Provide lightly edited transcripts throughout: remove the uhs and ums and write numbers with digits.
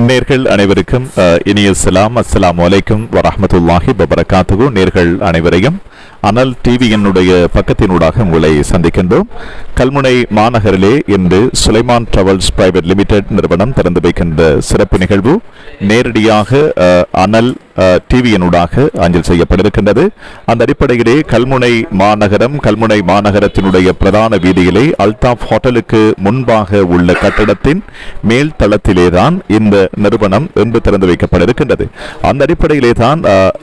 நேர்கள் அனைவருக்கும் இனிய அஸ்ஸலாமு அலைக்கும் வரஹ்மத்துல்லாஹி வபரகாத்துஹு. நேர்கள் அனைவரையும் அனல் டிவியினுடைய பக்கத்தினூடாக உங்களை சந்திக்கின்றோம். கல்முனை மாநகரிலே இன்று சுலைமான் டிராவல்ஸ் பிரைவேட் லிமிடெட் நிறுவனம் திறந்து வைக்கின்ற சிறப்பு நிகழ்வு நேரடியாக அனல் டிவியினூடாக அஞ்சல் செய்யப்பட்டிருக்கின்றது. அந்த அடிப்படையிலே கல்முனை மாநகரத்தினுடைய பிரதான வீதியிலே அல்தாப் ஹோட்டலுக்கு முன்பாக உள்ள கட்டடத்தின் மேல் தளத்திலேதான் இந்த நிறுவனம் இன்று திறந்து வைக்கப்பட்டிருக்கின்றது. அந்த அடிப்படையிலே தான்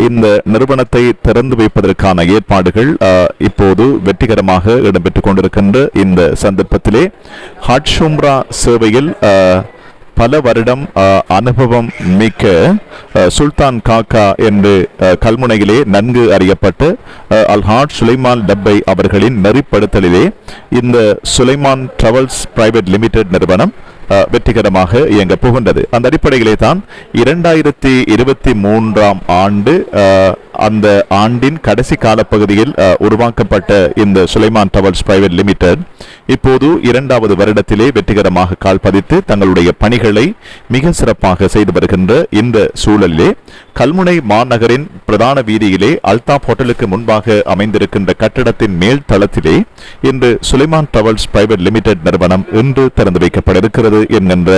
இந்த நிறுவனத்தை திறந்து வைப்பதற்கான ஏற்பாடுகள் இப்போது வெற்றிகரமாக இடம்பெற்றுக் கொண்டிருக்கின்ற இந்த சந்தர்ப்பத்திலே ஹஜ் உம்ரா சேவையில் பல வருடம் அனுபவம் மிக்க சுல்தான் காக்கா என்று கல்முனையிலே நன்கு அறியப்பட்ட அல்ஹாட் சுலைமான் டப்பை அவர்களின் நெறிப்படுத்தலிலே இந்த சுலைமான் டிராவல்ஸ் பிரைவேட் லிமிடெட் நிறுவனம் வெற்றிகரமாக இயங்க போகின்றது. அந்த அடிப்படையிலே தான் 2023 ஆண்டு அந்த ஆண்டின் கடைசி காலப்பகுதியில் உருவாக்கப்பட்ட இந்த சுலைமான் டிராவல்ஸ் பிரைவேட் லிமிடெட் இப்போது 2வது வருடத்திலே வெற்றிகரமாக கால் பதித்து தங்களுடைய பணிகளை மிக சிறப்பாக செய்து வருகின்ற இந்த சூழலிலே கல்முனை மாநகரின் பிரதான வீதியிலே அல்தாப் ஹோட்டலுக்கு முன்பாக அமைந்திருக்கின்ற கட்டடத்தின் மேல் தளத்திலே இன்று சுலைமான் டிராவல்ஸ் பிரைவேட் லிமிடெட் நிறுவனம் இன்று திறந்து வைக்கப்பட இருக்கிறது என்கின்ற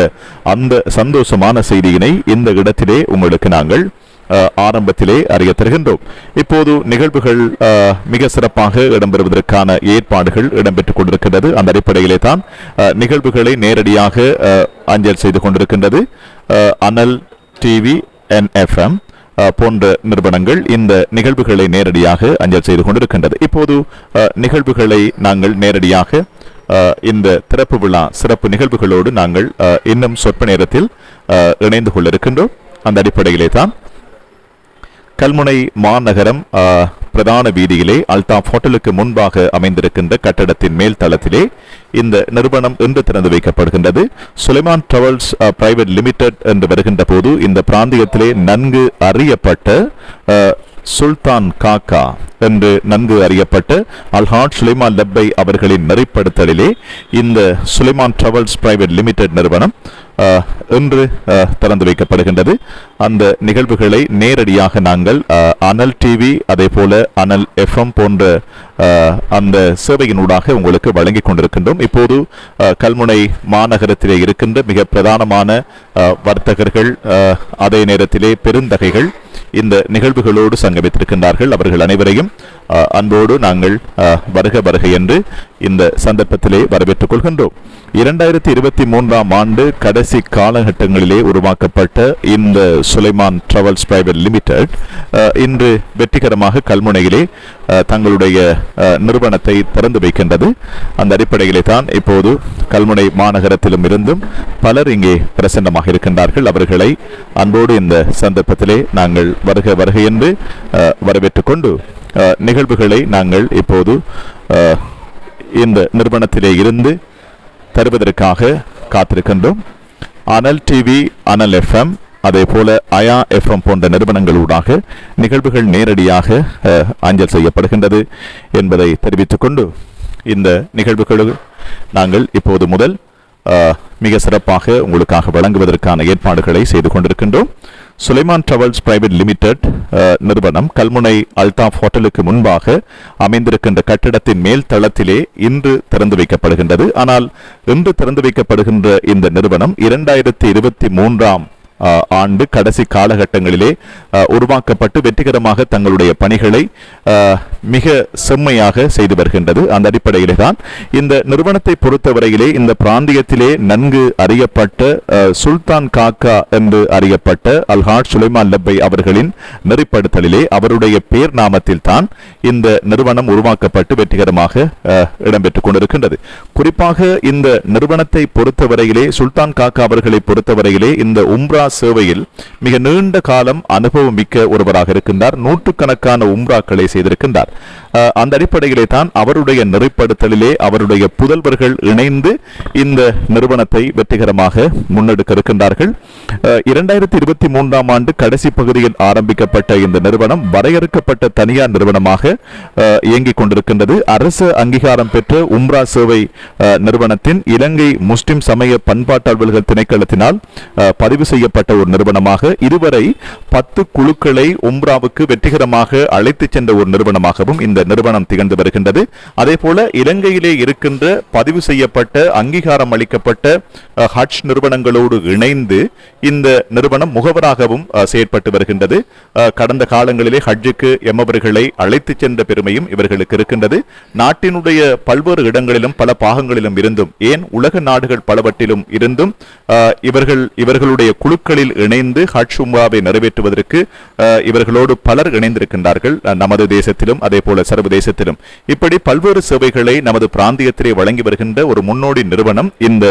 அந்த சந்தோஷமான செய்தியினை இந்த இடத்திலே உங்களுக்கு நாங்கள் ஆரம்பத்திலே அறிய தருகின்றோம். இப்போது நிகழ்வுகள் மிக சிறப்பாக இடம்பெறுவதற்கான ஏற்பாடுகள் இடம்பெற்றுக் கொண்டிருக்கின்றது. அந்த அடிப்படையிலே தான் நிகழ்வுகளை நேரடியாக அஞ்சல் செய்து கொண்டிருக்கின்றது அனல் டிவி NFM போன்ற நிறுவனங்கள் இந்த நிகழ்வுகளை நேரடியாக அஞ்சல் செய்து கொண்டிருக்கின்றது. இப்போது நிகழ்வுகளை நாங்கள் நேரடியாக இந்த திறப்பு விழா சிறப்பு நிகழ்வுகளோடு நாங்கள் இன்னும் சொற்ப நேரத்தில் இணைந்து கொள்ள இருக்கின்றோம். அந்த அடிப்படையிலே தான் கல்முனை மாநகரம் பிரதான வீதியிலே அல்தாப் ஹோட்டலுக்கு முன்பாக அமைந்திருக்கின்ற கட்டடத்தின் மேல் தளத்திலே இந்த நிறுவனம் இன்று திறந்து வைக்கப்படுகின்றது. சுலைமான் டிராவல்ஸ் பிரைவேட் லிமிடெட் என்று வருகின்ற போது இந்த பிராந்தியத்திலே நன்கு அறியப்பட்ட சுல்தான் காக்கா என்று நன்கு அறியப்பட்ட அல்ஹாட் சுலைமான் லப்பை அவர்களின் நெறிப்படுத்தலிலே இந்த சுலைமான் டிராவல்ஸ் பிரைவேட் லிமிடெட் நிறுவனம் இன்று திறந்து வைக்கப்படுகின்றது. அந்த நிகழ்வுகளை நேரடியாக நாங்கள் அனல் டிவி அதே போல அனல் FM போன்ற அந்த சேவையினூடாக உங்களுக்கு வழங்கிக் கொண்டிருக்கின்றோம். இப்போது கல்முனை மாநகரத்திலே இருக்கின்ற மிக பிரதானமான வர்த்தகர்கள் அதே நேரத்திலே பெருந்தகைகள் இந்த நிகழ்வுகளோடு சங்கமித்திருக்கின்றார்கள். அவர்கள் அனைவரையும் அன்போடு நாங்கள் வருக என்று இந்த சந்தர்ப்பத்திலே வரவேற்றுக் கொள்கின்றோம். 2023 ஆண்டு கடைசி காலகட்டங்களிலே உருவாக்கப்பட்ட இந்த சுலைமான் டிராவல்ஸ் பிரைவேட் லிமிடெட் இன்று வெற்றிகரமாக கல்முனையிலே தங்களுடைய நிறுவனத்தை திறந்து வைக்கின்றது. அந்த அடிப்படையிலே தான் இப்போது கல்முனை மாநகரத்திலும் இருந்தும் பலர் இங்கே பிரசன்னமாக இருக்கின்றார்கள். அவர்களை அன்போடு இந்த சந்தர்ப்பத்திலே நாங்கள் வருக என்று வரவேற்றுக் கொண்டு நிகழ்வுகளை நாங்கள் இப்போது இந்த நிறுவனத்திலே இருந்து தருவதற்காக காத்திருக்கின்றோம். அனல் டிவி, அனல் FM அதே போல அயா FM போன்ற நிறுவனங்களூடாக நிகழ்வுகள் நேரடியாக அஞ்சல் செய்யப்படுகின்றது என்பதை தெரிவித்துக் கொண்டு இந்த நிகழ்வுகள் நாங்கள் இப்போது முதல் மிக சிறப்பாக உங்களுக்காக வழங்குவதற்கான ஏற்பாடுகளை செய்து கொண்டிருக்கின்றோம். சுலைமான் டிராவல்ஸ் பிரைவேட் லிமிடெட் நிறுவனம் கல்முனை அல்தாப் ஹோட்டலுக்கு முன்பாக அமைந்திருக்கின்ற கட்டிடத்தின் மேல் தளத்திலே இன்று திறந்து வைக்கப்படுகின்றது. ஆனால் இன்று திறந்து வைக்கப்படுகின்ற இந்த நிறுவனம் 2023 ஆண்டு கடைசி காலகட்டங்களிலே உருவாக்கப்பட்டு வெற்றிகரமாக தங்களுடைய பணிகளை மிக செம்மையாக செய்து வருகின்றது. அந்த அடிப்படையிலே தான் இந்த நிறுவனத்தை பொறுத்தவரையிலே இந்த பிராந்தியத்திலே நன்கு அறியப்பட்ட சுல்தான் காக்கா என்று அறியப்பட்ட அல்ஹாட் சுலைமான் லப்பை அவர்களின் நெறிப்படுத்தலிலே அவருடைய பேர் நாமத்தில் தான் இந்த நிறுவனம் உருவாக்கப்பட்டு வெற்றிகரமாக இடம்பெற்றுக் கொண்டிருக்கின்றது. குறிப்பாக இந்த நிறுவனத்தை பொறுத்தவரையிலே சுல்தான் காக்கா அவர்களை பொறுத்தவரையிலே இந்த உம்ரா சேவையில் மிக நீண்ட காலம் அனுபவம் மிக்க ஒருவராக இருக்கின்றார். நூற்றுக்கணக்கான உம்ராக்களை செய்திருக்கின்றார். அந்த அடிப்படையிலே தான் அவருடைய நெறிப்படுத்தலிலே அவருடைய புதல்வர்கள் இணைந்து இந்த நிறுவனத்தை வெற்றிகரமாக முன்னெடுக்க இருக்கின்றார்கள். 2023 ஆண்டு கடைசி பகுதியில் ஆரம்பிக்கப்பட்ட இந்த நிறுவனம் வரையறுக்கப்பட்ட தனியார் நிறுவனமாக இயங்கிக் கொண்டிருக்கின்றது. அரசு அங்கீகாரம் பெற்ற உம்ரா சேவை நிறுவனத்தின் இலங்கை முஸ்லிம் சமய பண்பாட்டு அலுவல்கள் திணைக்களத்தினால் பதிவு செய்யப்பட்ட ஒரு நிறுவனமாக இதுவரை 10 குழுக்களை உம்ராவுக்கு வெற்றிகரமாக அழைத்து சென்ற ஒரு நிறுவனமாகவும் இந்த நிறுவனம் திகழ்ந்து வருகின்றது. அதே போல இலங்கையிலே இருக்கின்ற பதிவு செய்யப்பட்ட அங்கீகாரம் அளிக்கப்பட்ட ஹஜ் நிறுவனங்களோடு இணைந்து இந்த நிறுவனம் முகவராகவும் செயற்பட்டு வருகின்றது. கடந்த காலங்களிலே ஹஜ்ஜுக்கு எம்மவர்களை அழைத்து சென்ற பெருமையும் இவர்களுக்கு இருக்கின்றது. நாட்டினுடைய பல்வேறு இடங்களிலும் பல பாகங்களிலும் இருந்தும் ஏன் உலக நாடுகள் பலவற்றிலும் இருந்தும் இவர்களுடைய குழுக்களில் இணைந்து ஹஜ் உம்ராவை நிறைவேற்றுவதற்கு இவர்களோடு பலர் இணைந்திருக்கின்றார்கள். நமது தேசத்திலும் அதே போல சர்வதேசத்திலும் இப்படி பல்வேறு சேவைகளை நமது பிராந்தியத்திலே வழங்கி வருகின்ற ஒரு முன்னோடி நிறுவனம் இந்த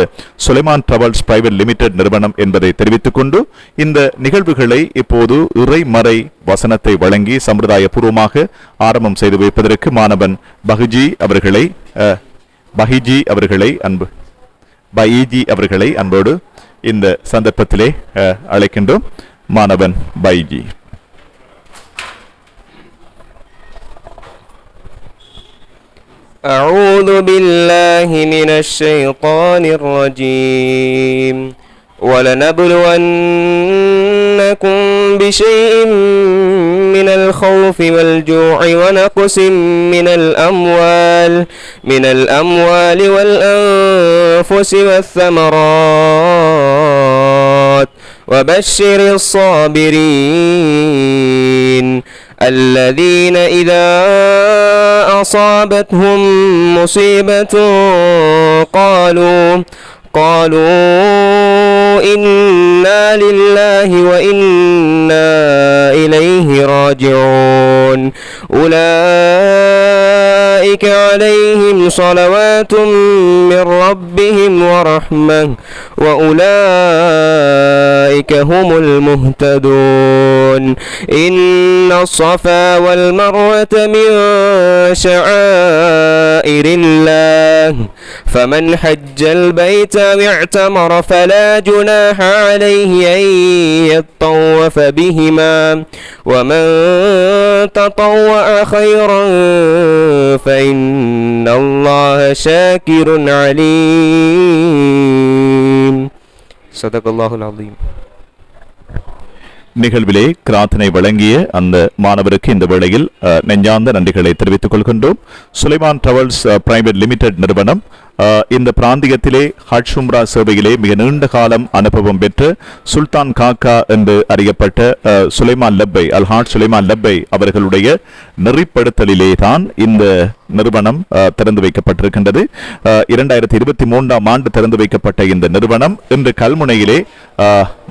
சுலைமான் டிராவல்ஸ் பிரைவேட் லிமிடெட் நிறுவனம் என்பதை தெரிவித்துக் கொண்டு இந்த நிகழ்வுகளை இப்போது இறைமறை வசனத்தை வழங்கி சம்பிரதாய பூர்வமாக ஆரம்பம் செய்து வைப்பதற்கு மாணவன் பஹிஜி அவர்களை அன்போடு இந்த சந்தர்ப்பத்திலே அழைக்கின்றோம். மாணவன் பைஜி. أعوذ بالله من الشيطان الرجيم ولنبلونكم بشيء من الخوف والجوع ونقص من الأموال والأنفس والثمرات وبشر الصابرين الذين إذا أصابتهم مصيبة قالوا إنا لله وإنا إليه راجعون أولئك عليهم صلوات من ربهم ورحمة وأولئك هم المهتدون إن الصفا والمروة من شعائر الله فمن حج البيت واعتمر فلا جناح عليه أن يطوف بهما ومن تطوع خيرا فإن الله شاكر عليم صدق الله العظيم. நிகழ்விலே கிராத்தனை வழங்கிய அந்த மாணவருக்கு இந்த வேளையில் நெஞ்சார்ந்த நன்றிகளை தெரிவித்துக் கொள்கின்றோம். சுலைமான் டிராவல்ஸ் பிரைவேட் லிமிடெட் நிறுவனம் இந்த பிராந்தியத்திலே ஹஜ் உம்ரா சேவையிலே மிக நீண்ட காலம் அனுபவம் பெற்ற சுல்தான் காக்கா என்று அறியப்பட்ட சுலைமான் லப்பை அல்ஹாஜ் சுலைமான் லப்பை அவர்களுடைய நெறிப்படுத்தலிலே தான் இந்த நிறுவனம் திறந்து வைக்கப்பட்டிருக்கின்றது. 2023 ஆண்டு திறந்து வைக்கப்பட்ட இந்த நிறுவனம் இன்று கல்முனையிலே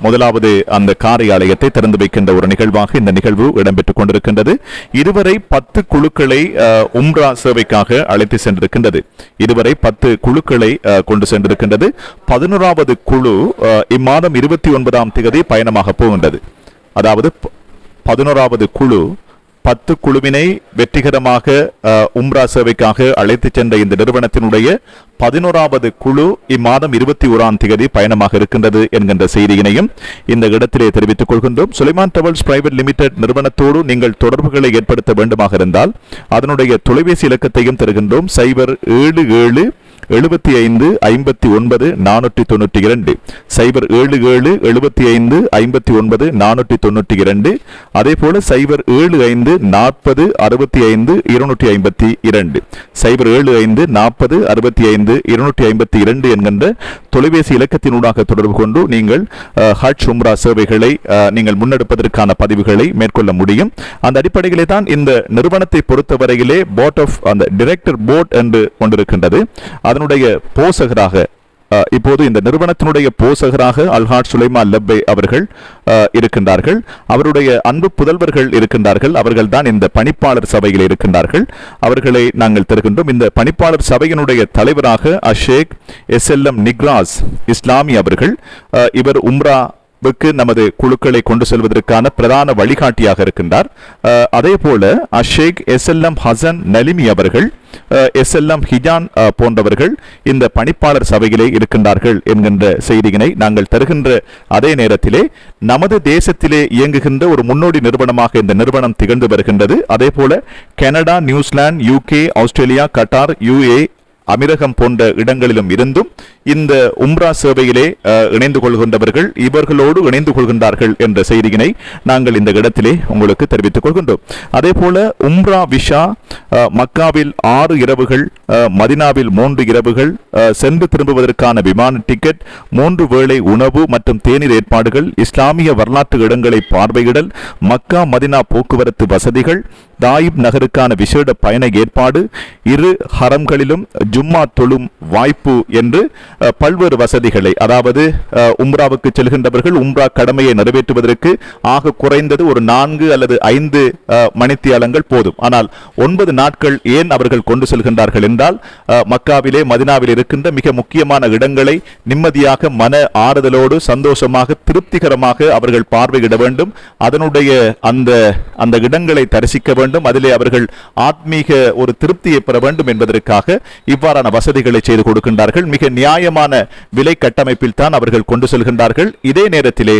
முதலாவது அந்த காரியாலயத்தை திறந்து வைக்கின்ற ஒரு நிகழ்வாக இந்த நிகழ்வு இடம்பெற்றுக் கொண்டிருக்கின்றது. இதுவரை 10 குழுக்களை உம்ரா சேவைக்காக அழைத்து சென்றிருக்கின்றது. இதுவரை 10 குழுக்களை கொண்டு சென்றிருக்கின்றது. 11வது குழு இம்மாதம் 29ஆம் தேதி பயணமாக போகின்றது. அதாவது 11வது குழு 10 குழுவினை வெற்றிகரமாக உம்ரா சேவைக்காக அழைத்து சென்ற இந்த நிறுவனத்தினுடைய 11வது குழு இம்மாதம் 21ஆம் தேதி பயணமாக இருக்கின்றது என்கின்ற செய்தியினையும் இந்த இடத்திலே தெரிவித்துக் கொள்கின்றோம். சுலைமான் டிராவல்ஸ் பிரைவேட் லிமிடெட் நிறுவனத்தோடு நீங்கள் தொடர்புகளை ஏற்படுத்த வேண்டுமாக இருந்தால் அதனுடைய தொலைபேசி இலக்கத்தையும் தருகின்றோம். 077 75 59 492 077 75 59 492 அதே போல 075 40 65 252 075 40 65 252 என்கின்ற தொலைபேசி இலக்கத்தினூடாக தொடர்பு கொண்டு நீங்கள் ஹஜ் உம்ரா சேவைகளை நீங்கள் முன்னெடுப்பதற்கான பதிவுகளை மேற்கொள்ள முடியும். அந்த அடிப்படையிலே தான் இந்த நிறுவனத்தை பொறுத்தவரையிலே போர்ட் ஆஃப் அந்த டைரக்டர் போர்ட் என்று கொண்டிருக்கின்றது. அதனுடைய போசகராக இப்போது இந்த நிறுவனத்தினுடைய போசகராக அல்ஹாஜ் சுலைமான் லப்பை அவர்கள் இருக்கின்றார்கள். அவருடைய அன்பு புதல்வர்கள் இருக்கின்றார்கள். அவர்கள் தான் இந்த பணிப்பாளர் சபையில் இருக்கின்றார்கள். அவர்களை நாங்கள் தருகின்றோம். இந்த பணிப்பாளர் சபையினுடைய தலைவராக அஷேக் SLM நிக்ராஸ் இஸ்லாமி அவர்கள். இவர் உம்ரா நமது குழுக்களை கொண்டு செல்வதற்கான பிரதான வழிகாட்டியாக இருக்கின்றார். அதே போல அஷேக் SLM ஹசன் நலிமி அவர்கள், SLM ஹிஜான் போன்றவர்கள் இந்த பணிப்பாளர் சபையிலே இருக்கின்றார்கள் என்கின்ற செய்தியினை நாங்கள் தருகின்ற அதே நேரத்திலே நமது தேசத்திலே இயங்குகின்ற ஒரு முன்னோடி நிறுவனமாக இந்த நிறுவனம் திகழ்ந்து வருகின்றது. அதே போல Canada, New Zealand, UK, Australia, Qatar, UAE, அமீரகம் போன்ற இடங்களிலும் இருந்தும் இந்த உம்ரா சேவையிலே இணைந்து கொள்கின்றவர்கள் இவர்களோடு இணைந்து கொள்கின்றார்கள் என்ற செய்தியினை நாங்கள் இந்த இடத்திலே உங்களுக்கு தெரிவித்துக் கொள்கின்றோம். அதே போல உம்ரா விஷா மக்காவில் 6 இரவுகள், மதினாவில் 3 இரவுகள், சென்று திரும்புவதற்கான விமான டிக்கெட், 3 வேளை உணவு மற்றும் தேநீர் ஏற்பாடுகள், இஸ்லாமிய வரலாற்று இடங்களை பார்வையிடல், மக்கா மதினா போக்குவரத்து வசதிகள், தாயிப் நகருக்கான விசேட பயண ஏற்பாடு, 2 ஹரம்களிலும் ஜும்மா தொழும் வாய்ப்பு என்று பல்வேறு வசதிகளை, அதாவது உம்ராவுக்கு செல்கின்றவர்கள் உம்ரா கடமையை நிறைவேற்றுவதற்கு ஆக குறைந்தது ஒரு 4 அல்லது 5 மணித்தியாலங்கள் போதும். ஆனால் 9 நாட்கள் ஏன் அவர்கள் கொண்டு செல்கின்றார்கள் என்றால் மக்காவிலே மதினாவில் இருக்கின்ற மிக முக்கியமான இடங்களை நிம்மதியாக மன ஆறுதலோடு சந்தோஷமாக திருப்திகரமாக அவர்கள் பார்வையிட வேண்டும். அதனுடைய அந்த இடங்களை தரிசிக்க வேண்டும். அதிலே அவர்கள் ஆத்மீக ஒரு திருப்தியை பெற வேண்டும் என்பதற்காக இவ்வாறான வசதிகளை செய்து கொடுக்கின்றார்கள். மிக நியாயமான விலை கட்டமைப்பில் தான் அவர்கள் கொண்டு செல்கின்றார்கள். இதே நேரத்திலே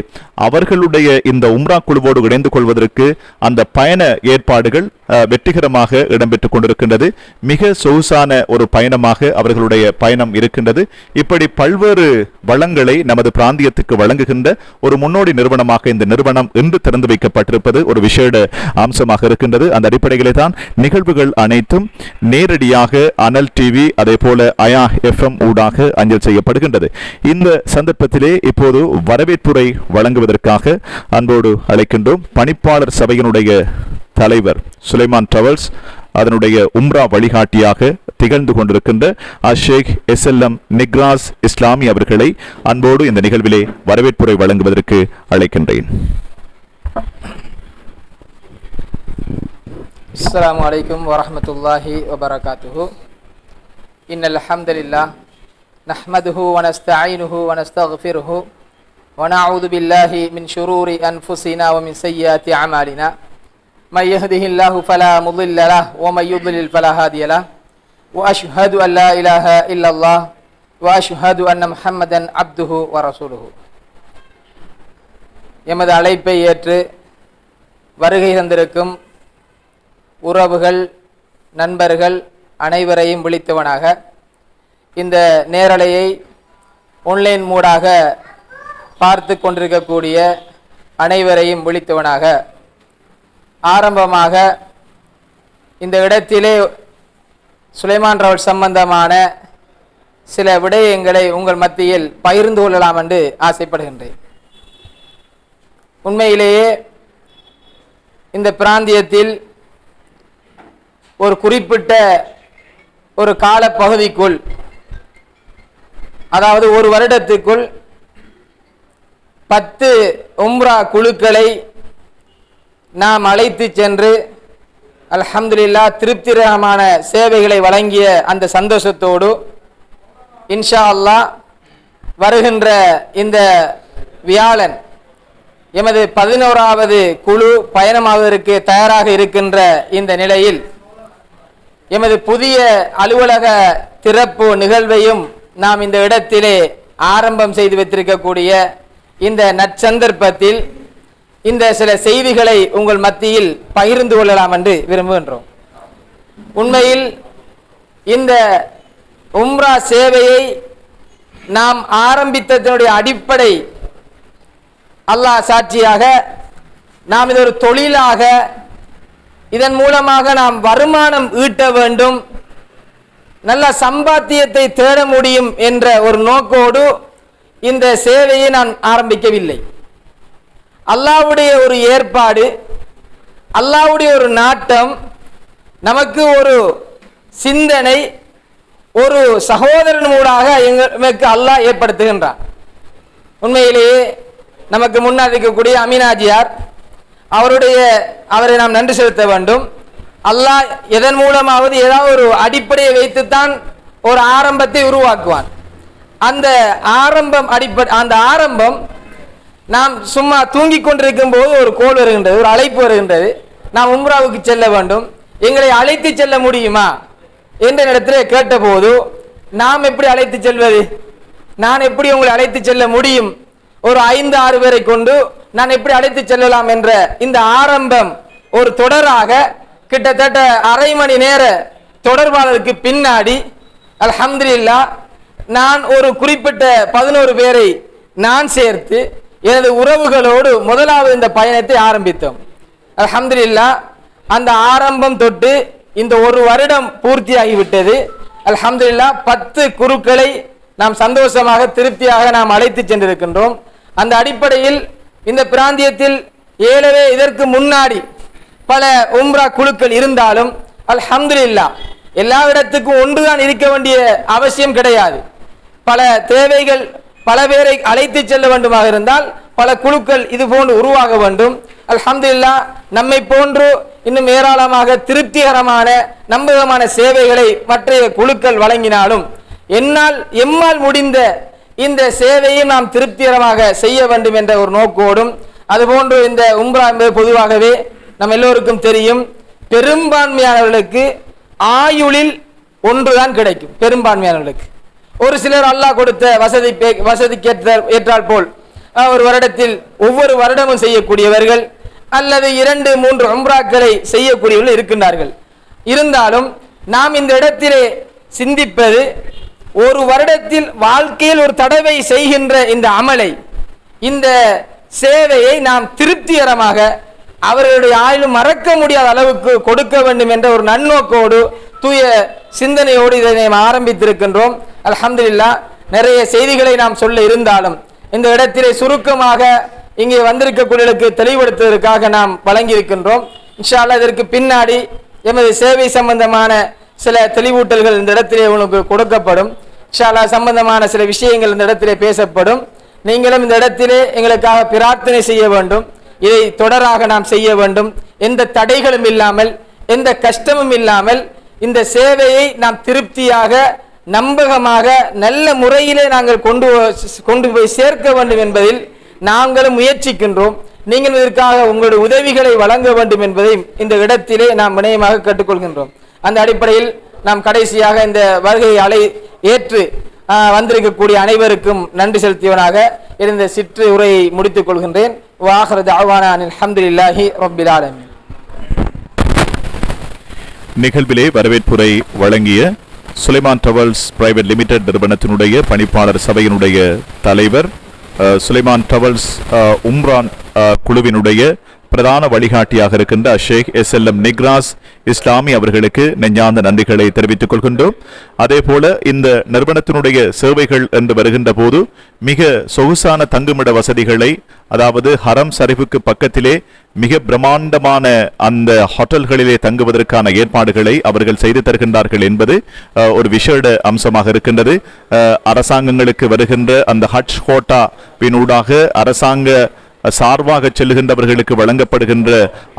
அவர்களுடைய இந்த உம்ரா குழுவோடு இணைந்து கொள்வதற்கு அந்த பயண ஏற்பாடுகள் வெற்றிகரமாக இடம்பெற்றுக் கொண்டிருக்கின்றது. மிக சொகுசான ஒரு பயணமாக அவர்களுடைய பயணம் இருக்கின்றது. இப்படி பல்வேறு வளங்களை நமது பிராந்தியத்துக்கு வழங்குகின்ற ஒரு முன்னோடி நிறுவனமாக இந்த நிறுவனம் இன்று திறந்து வைக்கப்பட்டிருப்பது ஒரு விசேட அம்சமாக இருக்கின்றது. அந்த அடிப்படையிலே தான் நிகழ்வுகள் அனைத்தும் நேரடியாக அனல் டிவி அதே போல அயா FM ஊடாக அஞ்சல் செய்யப்படுகின்றது. இந்த சந்தர்ப்பத்திலே இப்போது வரவேற்புரை வழங்குவதற்காக அன்போடு அழைக்கின்றோம் பணிப்பாளர் சபையினுடைய தலைவர் சுலைமான் டிராவல்ஸ், அதனுடைய உம்ரா வழிகாட்டியாக திகழ்ந்து கொண்டிருக்கின்ற அஷேக் SLM நிக்ராஸ் இஸ்லாமி அவர்களை அன்போடு இந்த நிகழ்விலே வரவேற்புரை வழங்குவதற்கு அழைக்கின்றேன். அஸ்ஸலாமு அலைக்கும் வரஹ்மத்துல்லாஹி வபரகாத்துஹு. இன்னல் ஹம்தலில்லாஹ் நஹ்மதுஹு வ நஸ்தஈனுஹு வ நஸ்தக்ஃபிருஹு வ நஊது பில்லாஹி மின் ஷுரூரி அன்ஃபுஸினா வ மின் ஸய்யிஆத்தி அமாலினா. من يهده الله فلا مضل له ومن يضلل فلا هادي له وأشهد أن لا إله إلا الله وأشهد أن محمدا عبده ورسوله. எமது அழைப்பை ஏற்று வருகை தந்திருக்கும் உறவுகள், நண்பர்கள் அனைவரையும் விழித்தவனாக இந்த நேரலையை ஆன்லைன் மூடாக பார்த்து கொண்டிருக்கக்கூடிய அனைவரையும் விழித்தவனாக ஆரம்பமாக இந்த இடத்திலே சுலைமான் டிராவல்ஸ் சம்பந்தமான சில விடயங்களை உங்கள் மத்தியில் பகிர்ந்து கொள்ளலாம் என்று ஆசைப்படுகின்றேன். உண்மையிலேயே இந்த பிராந்தியத்தில் ஒரு குறிப்பிட்ட ஒரு காலப்பகுதிக்குள், அதாவது ஒரு வருடத்துக்குள் 10 உம்ரா குழுக்களை நாம் அழைத்து சென்று அல்ஹம்துலில்லாஹ் திருப்திகரமான சேவைகளை வழங்கிய அந்த சந்தோஷத்தோடு இன்ஷா அல்லாஹ் வருகின்ற இந்த வியாழன் எமது 11வது குழு பயணமாவதற்கு தயாராக இருக்கின்ற இந்த நிலையில் எமது புதிய அலுவலக திறப்பு நிகழ்வையும் நாம் இந்த இடத்திலே ஆரம்பம் செய்து வைத்திருக்கக்கூடிய இந்த நற்சந்தர்ப்பத்தில் இந்த சில செய்திகளை உங்கள் மத்தியில் பகிர்ந்து கொள்ளலாம் என்று விரும்புகின்றோம். உண்மையில் இந்த உம்ரா சேவையை நாம் ஆரம்பித்ததனுடைய அடிப்படை அல்லாஹ் சாட்சியாக நாம் இது ஒரு தொழிலாக, இதன் மூலமாக நாம் வருமானம் ஈட்ட வேண்டும், நல்ல சம்பாத்தியத்தை தேட முடியும் என்ற ஒரு நோக்கோடு இந்த சேவையை நான் ஆரம்பிக்கவில்லை. அல்லாஹ்வுடைய ஒரு ஏற்பாடு, அல்லாஹ்வுடைய ஒரு நாட்டம், நமக்கு ஒரு சிந்தனை, ஒரு சகோதரன் மூலமாக எங்களுக்கு அல்லாஹ் ஏற்படுத்துகின்றான். உண்மையிலேயே நமக்கு முன்னால் இருக்கக்கூடிய அமீனாஜியார் அவரை நாம் நன்றி செலுத்த வேண்டும். அல்லாஹ் எதன் மூலமாவது ஏதாவது ஒரு அடிப்படையை வைத்துத்தான் ஒரு ஆரம்பத்தை உருவாக்குவான். அந்த ஆரம்பம் நாம் சும்மா தூங்கிக் கொண்டிருக்கும் போது ஒரு கோல் வருகின்றது, ஒரு அழைப்பு வருகின்றது, நாம் உம்ராவுக்கு செல்ல வேண்டும், எங்களை அழைத்து செல்ல முடியுமா என்ற இடத்திலே கேட்டபோது, நாம் எப்படி அழைத்து செல்வது, நான் எப்படி உங்களை அழைத்து செல்ல முடியும், ஒரு 5-6 பேரை கொண்டு நான் எப்படி அழைத்து செல்லலாம் என்ற இந்த ஆரம்பம் ஒரு தொடராக கிட்டத்தட்ட அரை மணி நேர தொடர்பாளருக்கு பின்னாடி அல்ஹம்துலில்லாஹ் நான் ஒரு குறிப்பிட்ட 11 பேரை நான் சேர்த்து எனது உறவுகளோடு முதலாவது இந்த பயணத்தை ஆரம்பித்தோம். அல்ஹம்துலில்லாஹ் அந்த ஆரம்பம் தொட்டு இந்த ஒரு வருடம் பூர்த்தியாகிவிட்டது. அல்ஹம்துலில்லாஹ் 10 குருக்களை நாம் சந்தோஷமாக திருப்தியாக நாம் அழைத்து சென்றிருக்கின்றோம். அந்த அடிப்படையில் இந்த பிராந்தியத்தில் ஏலவே இதற்கு முன்னாடி பல உம்ரா குழுக்கள் இருந்தாலும் அல்ஹம்துலில்லாஹ் எல்லா இடத்துக்கும் ஒன்றுதான் இருக்க வேண்டிய அவசியம் கிடையாது. பல தேவைகள் பல பேரை அழைத்து செல்ல வேண்டுமாக இருந்தால் பல குழுக்கள் இது போன்று உருவாக வேண்டும். அல்ஹம்துலில்லாஹ் நம்மை போன்று இன்னும் ஏராளமாக திருப்திகரமான நம்பகமான சேவைகளை மற்ற குழுக்கள் வழங்கினாலும் எம்மால் முடிந்த இந்த சேவையை நாம் திருப்திகரமாக செய்ய வேண்டும் என்ற ஒரு நோக்கோடும், அதுபோன்று இந்த உம்ரா என்பது பொதுவாகவே நம் எல்லோருக்கும் தெரியும், பெரும்பான்மையானவர்களுக்கு ஆயுளில் ஒன்றுதான் கிடைக்கும். பெரும்பான்மையானவர்களுக்கு ஒரு சிலர் அல்லாஹ் கொடுத்த வசதிக்கு ஏற்றால் போல் ஒரு வருடத்தில் ஒவ்வொரு வருடமும் செய்யக்கூடியவர்கள் அல்லது 2-3 உம்ராக்களை செய்யக்கூடியவர்கள் இருக்கின்றார்கள். இருந்தாலும் நாம் இந்த இடத்திலே சிந்திப்பது, ஒரு வருடத்தில் வாழ்க்கையில் ஒரு தடவை செய்கின்ற இந்த அமலை, இந்த சேவையை நாம் திருப்திகரமாக அவர்களுடைய ஆயுளும் மறக்க முடியாத அளவுக்கு கொடுக்க வேண்டும் என்ற ஒரு நன்னோக்கோடு தூய சிந்தனையோடு இதை நாம் ஆரம்பித்திருக்கின்றோம். அல்ஹம்துலில்லாஹ் நிறைய செய்திகளை நாம் சொல்ல இருந்தாலும் இந்த இடத்திலே சுருக்கமாக இங்கே வந்திருக்கக்கூடியவர்களுக்கு தெளிவுபடுத்துவதற்காக நாம் வழங்கியிருக்கின்றோம். இன்ஷா அல்லாஹ் இதற்கு பின்னாடி எமது சேவை சம்பந்தமான சில தெளிவூட்டல்கள் இந்த இடத்திலே உங்களுக்கு கொடுக்கப்படும். இன்ஷா அல்லாஹ் சம்பந்தமான சில விஷயங்கள் இந்த இடத்திலே பேசப்படும். நீங்களும் இந்த இடத்திலே எங்களுக்காக பிரார்த்தனை செய்ய வேண்டும். இதை தொடராக நாம் செய்ய வேண்டும். எந்த தடைகளும் இல்லாமல், எந்த கஷ்டமும் இல்லாமல் இந்த சேவையை நாம் திருப்தியாக நம்பகமாக நல்ல முறையிலே நாங்கள் கொண்டு போய் சேர்க்க வேண்டும் என்பதில் நாங்களும் முயற்சிக்கின்றோம். நீங்கள் இதற்காக உங்களுடைய உதவிகளை வழங்க வேண்டும் என்பதை இந்த இடத்திலே நாம் வினயமாக கேட்டுக்கொள்கின்றோம். அந்த அடிப்படையில் நாம் கடைசியாக இந்த வருகையை ஏற்று வந்திருக்கக்கூடிய அனைவருக்கும் நன்றி செலுத்தியவனாக இருந்த சிற்று உரையை முடித்துக் கொள்கின்றேன். வாஹிரு தஅவானா அல்ஹம்துலில்லாஹி ரப்பில் ஆலமீன். நிகழ்விலே வரவேற்புரை வழங்கிய சுலைமான் டிராவல்ஸ் பிரைவேட் லிமிடெட் நிறுவனத்தினுடைய பணிப்பாளர் சபையினுடைய தலைவர், சுலைமான் டிராவல்ஸ் உம்ரான் குழுவினுடைய பிரதான வழிகாட்டியாக இருக்கின்ற ஷேக் SLM நிக்ராஸ் இஸ்லாமி அவர்களுக்கு நெஞ்சார்ந்த நன்றிகளை தெரிவித்துக் கொள்கின்றோம். அதே போல இந்த நிறுவனத்தினுடைய சேவைகள் என்று வருகின்ற போது மிக சொகுசான தங்குமிட வசதிகளை, அதாவது ஹரம் ஷரீஃபுக்கு பக்கத்திலே மிக பிரம்மாண்டமான அந்த ஹோட்டல்களிலே தங்குவதற்கான ஏற்பாடுகளை அவர்கள் செய்து தருகின்றார்கள் என்பது ஒரு விசேட அம்சமாக இருக்கின்றது. அரசாங்கங்களுக்கு வருகின்ற அந்த ஹஜ் கோட்டாவினூடாக அரசாங்க சார்பாக செல்லுகின்றவர்களுக்கு வழங்கப்படுகின்ற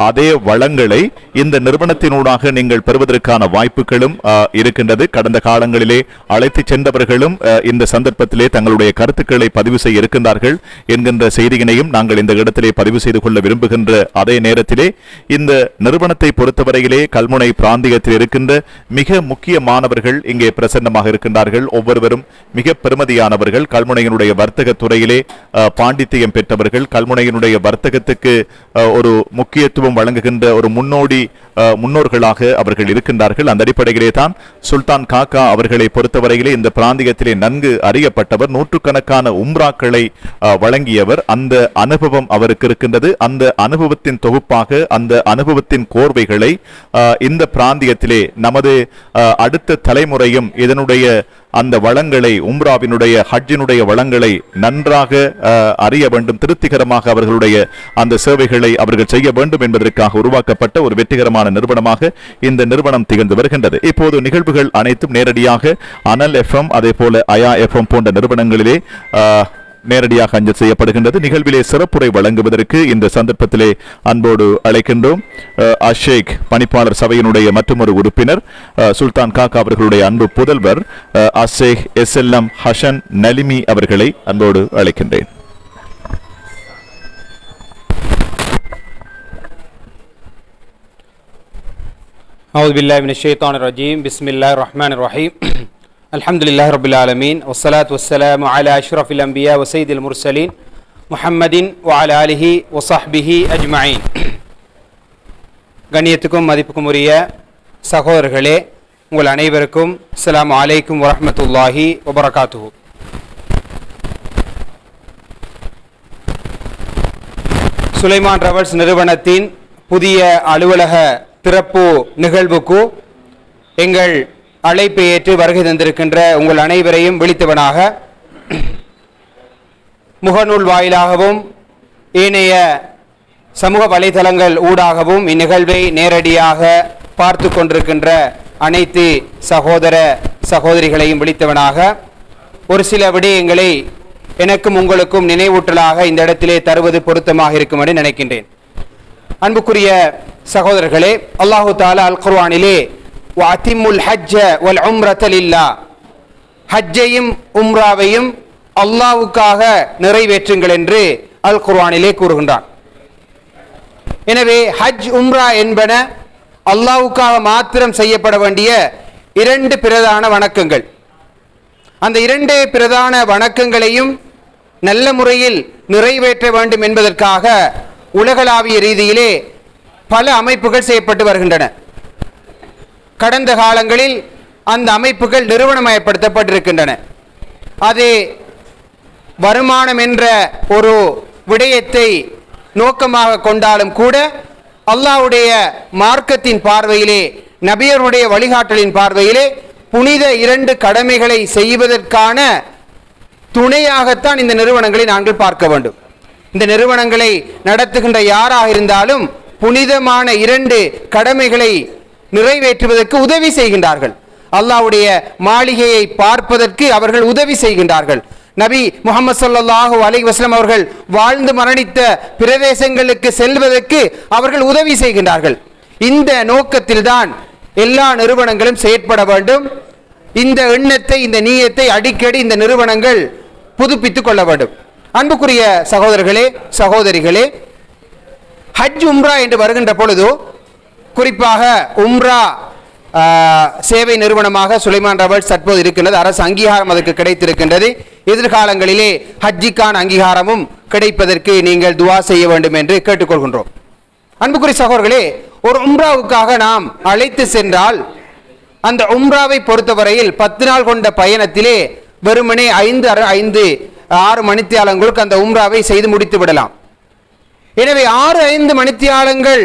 அதே வளங்களை இந்த நிறுவனத்தினூடாக நீங்கள் பெறுவதற்கான வாய்ப்புகளும் இருக்கின்றது. கடந்த காலங்களிலே அழைத்து சென்றவர்களும் இந்த சந்தர்ப்பத்திலே தங்களுடைய கருத்துக்களை பதிவு செய்ய இருக்கின்றார்கள் என்கின்ற செய்தியினையும் நாங்கள் இந்த இடத்திலே பதிவு செய்து கொள்ள விரும்புகின்ற அதே நேரத்திலே, இந்த நிறுவனத்தை பொறுத்தவரையிலே கல்முனை பிராந்தியத்தில் இருக்கின்ற மிக முக்கியமானவர்கள் இங்கே பிரசன்னமாக இருக்கின்றார்கள். ஒவ்வொருவரும் மிக பெருமதியானவர்கள். கல்முனையினுடைய வர்த்தக துறையிலே பாண்டித்தியம் பெற்றவர்கள். கல்முனையினுடைய வர்த்தகத்துக்கு ஒரு முக்கியத்துவம் வழங்குகின்ற ஒரு முன்னோர்களாக அவர்கள் இருக்கின்றார்கள். அந்த அடிப்படையிலே தான் சுல்தான் காக்கா அவர்களை பொறுத்தவரையிலே இந்த பிராந்தியத்திலே நன்கு அறியப்பட்டவர். நூற்றுக்கணக்கான உம்ராக்களை வழங்கியவர். அந்த அனுபவம் அவருக்கு இருக்கின்றது. அந்த அனுபவத்தின் தொகுப்பாக, அந்த அனுபவத்தின் கோர்வைகளை இந்த பிராந்தியத்திலே நமது அடுத்த தலைமுறையும் இதனுடைய அந்த வளங்களை, உம்ராவினுடைய ஹஜ்ஜினுடைய வளங்களை நன்றாக அறிய வேண்டும். திருப்திகரமாக அவர்களுடைய அந்த சேவைகளை அவர்கள் செய்ய வேண்டும் என்பதற்காக உருவாக்கப்பட்ட ஒரு வெற்றிகரமான நிறுவனமாக இந்த நிறுவனம் திகழ்ந்து வருகின்றது. இப்போது நிகழ்வுகள் அனைத்தும் நேரடியாக அனல் FM அதே போல அயா FM போன்ற நிறுவனங்களிலே நேரடியாக அஞ்சல் செய்யப்படுகின்றது. நிகழ்விலே சிறப்புரை வழங்குவதற்கு இந்த சந்தர்ப்பத்திலே அன்போடு அழைக்கின்றோம் அஷேக் பணிப்பாளர் சபையினுடைய மற்றொரு உறுப்பினர் சுல்தான் காக்கா அவர்களுடைய அன்பு புதல்வர் அஷேக் SLM ஹசன் நலிமி அவர்களை அன்போடு அழைக்கின்றேன். أعوذ بالله من الشيطان الرجيم بسم الله الرحمن الرحيم الحمد لله رب العالمين والصلاة والسلام على أشرف الأنبياء وسيد المرسلين محمد وعلى آله وصحبه أجمعين கண்ணியத்துக்கும் மதிப்புக்கும் உரிய சகோதரர்களே, உங்கள் அனைவருக்கும் அஸ்ஸலாமு அலைக்கும் வரஹ்மத்துல்லாஹி வபரகாத்துஹு. சுலைமான் டிராவல்ஸ் நிறுவனத்தின் புதிய அலுவலக திறப்பு நிகழ்வுக்கு எங்கள் அழைப்பை ஏற்று வருகை தந்திருக்கின்ற உங்கள் அனைவரையும் விழித்தவனாக முகநூல் வாயிலாகவும் ஏனைய சமூக வலைதளங்கள் ஊடாகவும் இந்நிகழ்வை நேரடியாக பார்த்து கொண்டிருக்கின்ற அனைத்து சகோதர சகோதரிகளையும் விழித்தவனாக ஒரு சில விடயங்களை எனக்கும் உங்களுக்கும் நினைவூட்டலாக இந்த இடத்திலே தருவது பொருத்தமாக இருக்கும் என்று நினைக்கின்றேன். அன்புக்குரிய சகோதரர்களே, அல்லாஹு தஆலா அல் குர்ஆனிலே வஅதிம்முல் ஹஜ்ஜ வல் உம்ரத லில்லாஹ், ஹஜ்ஜையும் உம்ராவையும் அல்லாஹ்வுக்காக நிறைவேற்றுங்கள் என்று அல் குர்ஆனிலே கூறுகின்றான். எனவே ஹஜ் உம்ரா என்பன அல்லாஹ்வுக்காக மாத்திரம் செய்யப்பட வேண்டிய இரண்டு பிரதான வணக்கங்கள். அந்த இரண்டு பிரதான வணக்கங்களையும் நல்ல முறையில் நிறைவேற்ற வேண்டும் என்பதற்காக உலகளாவிய ரீதியிலே பல அமைப்புகள் செய்யப்பட்டு வருகின்றன. கடந்த காலங்களில் அந்த அமைப்புகள் நிறுவனமயப்படுத்தப்பட்டிருக்கின்றன. அது வருமானம் என்ற ஒரு விடயத்தை நோக்கமாக கொண்டாலும் கூட அல்லாஹ்வுடைய மார்க்கத்தின் பார்வையிலே, நபியருடைய வழிகாட்டலின் பார்வையிலே புனித இரண்டு கடமைகளை செய்வதற்கான துணையாகத்தான் இந்த நிறுவனங்களை நாங்கள் பார்க்க வேண்டும். இந்த நிறுவனங்களை நடத்துகின்ற யாராக இருந்தாலும் புனிதமான இரண்டு கடமைகளை நிறைவேற்றுவதற்கு உதவி செய்கின்றார்கள். அல்லாஹ்வுடைய மாளிகையை பார்ப்பதற்கு அவர்கள் உதவி செய்கின்றார்கள். நபி முஹம்மது ஸல்லல்லாஹு அலைஹி வஸல்லம் அவர்கள் வாழ்ந்து மரணித்த பிரதேசங்களுக்கு செல்வதற்கு அவர்கள் உதவி செய்கின்றார்கள். இந்த நோக்கத்தில்தான் எல்லா நிறுவனங்களும் செயற்பட வேண்டும். இந்த எண்ணத்தை, இந்த நீயத்தை அடிக்கடி இந்த நிறுவனங்கள் புதுப்பித்துக் கொள்ள வேண்டும். அன்புக்குரிய சகோதரர்களே, சகோதரிகளே, ஹஜ் உம்ரா என்று வருகின்ற பொழுது குறிப்பாக உம்ரா சேவை நிறுவனமாக சுலைமான் டிராவல்ஸ் தற்போது இருக்கின்றது. அரசு அங்கீகாரம் அதற்கு கிடைத்திருக்கின்றது. எதிர்காலங்களிலே ஹஜ்ஜிக்கான அங்கீகாரமும் கிடைப்பதற்கு நீங்கள் துவா செய்ய வேண்டும் என்று கேட்டுக்கொள்கின்றோம். அன்புக்குரிய சகோதரர்களே, ஒரு உம்ராவுக்காக நாம் அழைத்து சென்றால் அந்த உம்ராவை பொறுத்தவரையில் 10 நாள் கொண்ட பயணத்திலே வெறுமனே 5-6 மணித்தியாலங்களுக்கு அந்த உம்ராவை செய்து முடித்து விடலாம். எனவே 6-5 மணித்தியாலங்கள்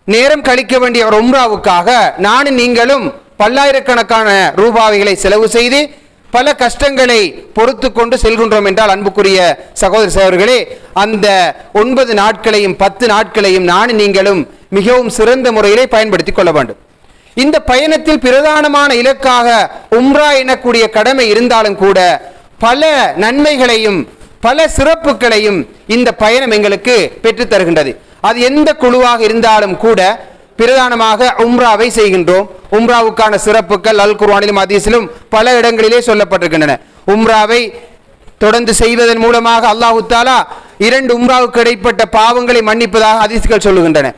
நேரம் கழிக்க வேண்டிய ஒரு உம்ராவுக்காக நானும் நீங்களும் பல்லாயிரக்கணக்கான ரூபாய்களை செலவு செய்து பல கஷ்டங்களை பொறுத்து கொண்டு செல்கின்றோம் என்றால், அன்புக்குரிய சகோதர சகோதரர்களே, அந்த 9 நாட்களையும் 10 நாட்களையும் நானும் நீங்களும் மிகவும் சிறந்த முறையிலே பயன்படுத்திக் கொள்ள வேண்டும். இந்த பயணத்தில் பிரதானமான இலக்காக உம்ரா எனக்கூடிய கடமை இருந்தாலும் கூட பல நன்மைகளையும் பல சிறப்புகளையும் இந்த பயணம் எங்களுக்கு பெற்றுத் தருகின்றது. அது எந்த குழுவாக இருந்தாலும் கூட பிரதானமாக உம்ராவை செய்கின்றோம். உம்ராவுக்கான சிறப்புகள் அல் குர்ஆனிலும் ஹதீஸிலும் பல இடங்களிலே சொல்லப்பட்டிருக்கின்றன. உம்ராவை தொடர்ந்து செய்வதன் மூலமாக அல்லாஹ் தஆலா 2 உம்ராவுக்கு இடைப்பட்ட பாவங்களை மன்னிப்பதாக ஹதீஸ்கள் சொல்லுகின்றன.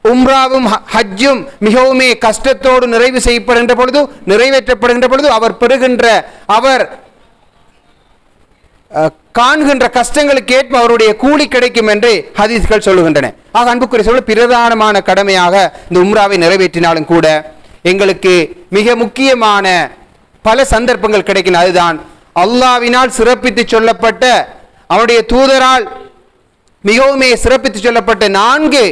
உம்ராவும் ஹஜ்ஜும் மிகவும் கஷ்டத்தோடு நிறைவு செய்யப்படுகின்ற பொழுது, நிறைவேற்றப்படுகின்ற பொழுது அவர் பெறுகின்ற, அவர் காண்கின்ற கஷ்டங்களுக்கு ஏற்ப அவருடைய கூலி கிடைக்கும் என்று ஹதீஸ்கள் சொல்லுகின்றன. ஆக அன்புக்குரிய சொல்ல பிரதானமான கடமையாக இந்த உம்ராவை நிறைவேற்றினாலும் கூட எங்களுக்கு மிக முக்கியமான பல சந்தர்ப்பங்கள் கிடைக்கும். அதுதான் அல்லாஹ்வினால் சிறப்பித்து சொல்லப்பட்ட, அவருடைய தூதரால் மிகவும் சிறப்பித்து சொல்லப்பட்ட 4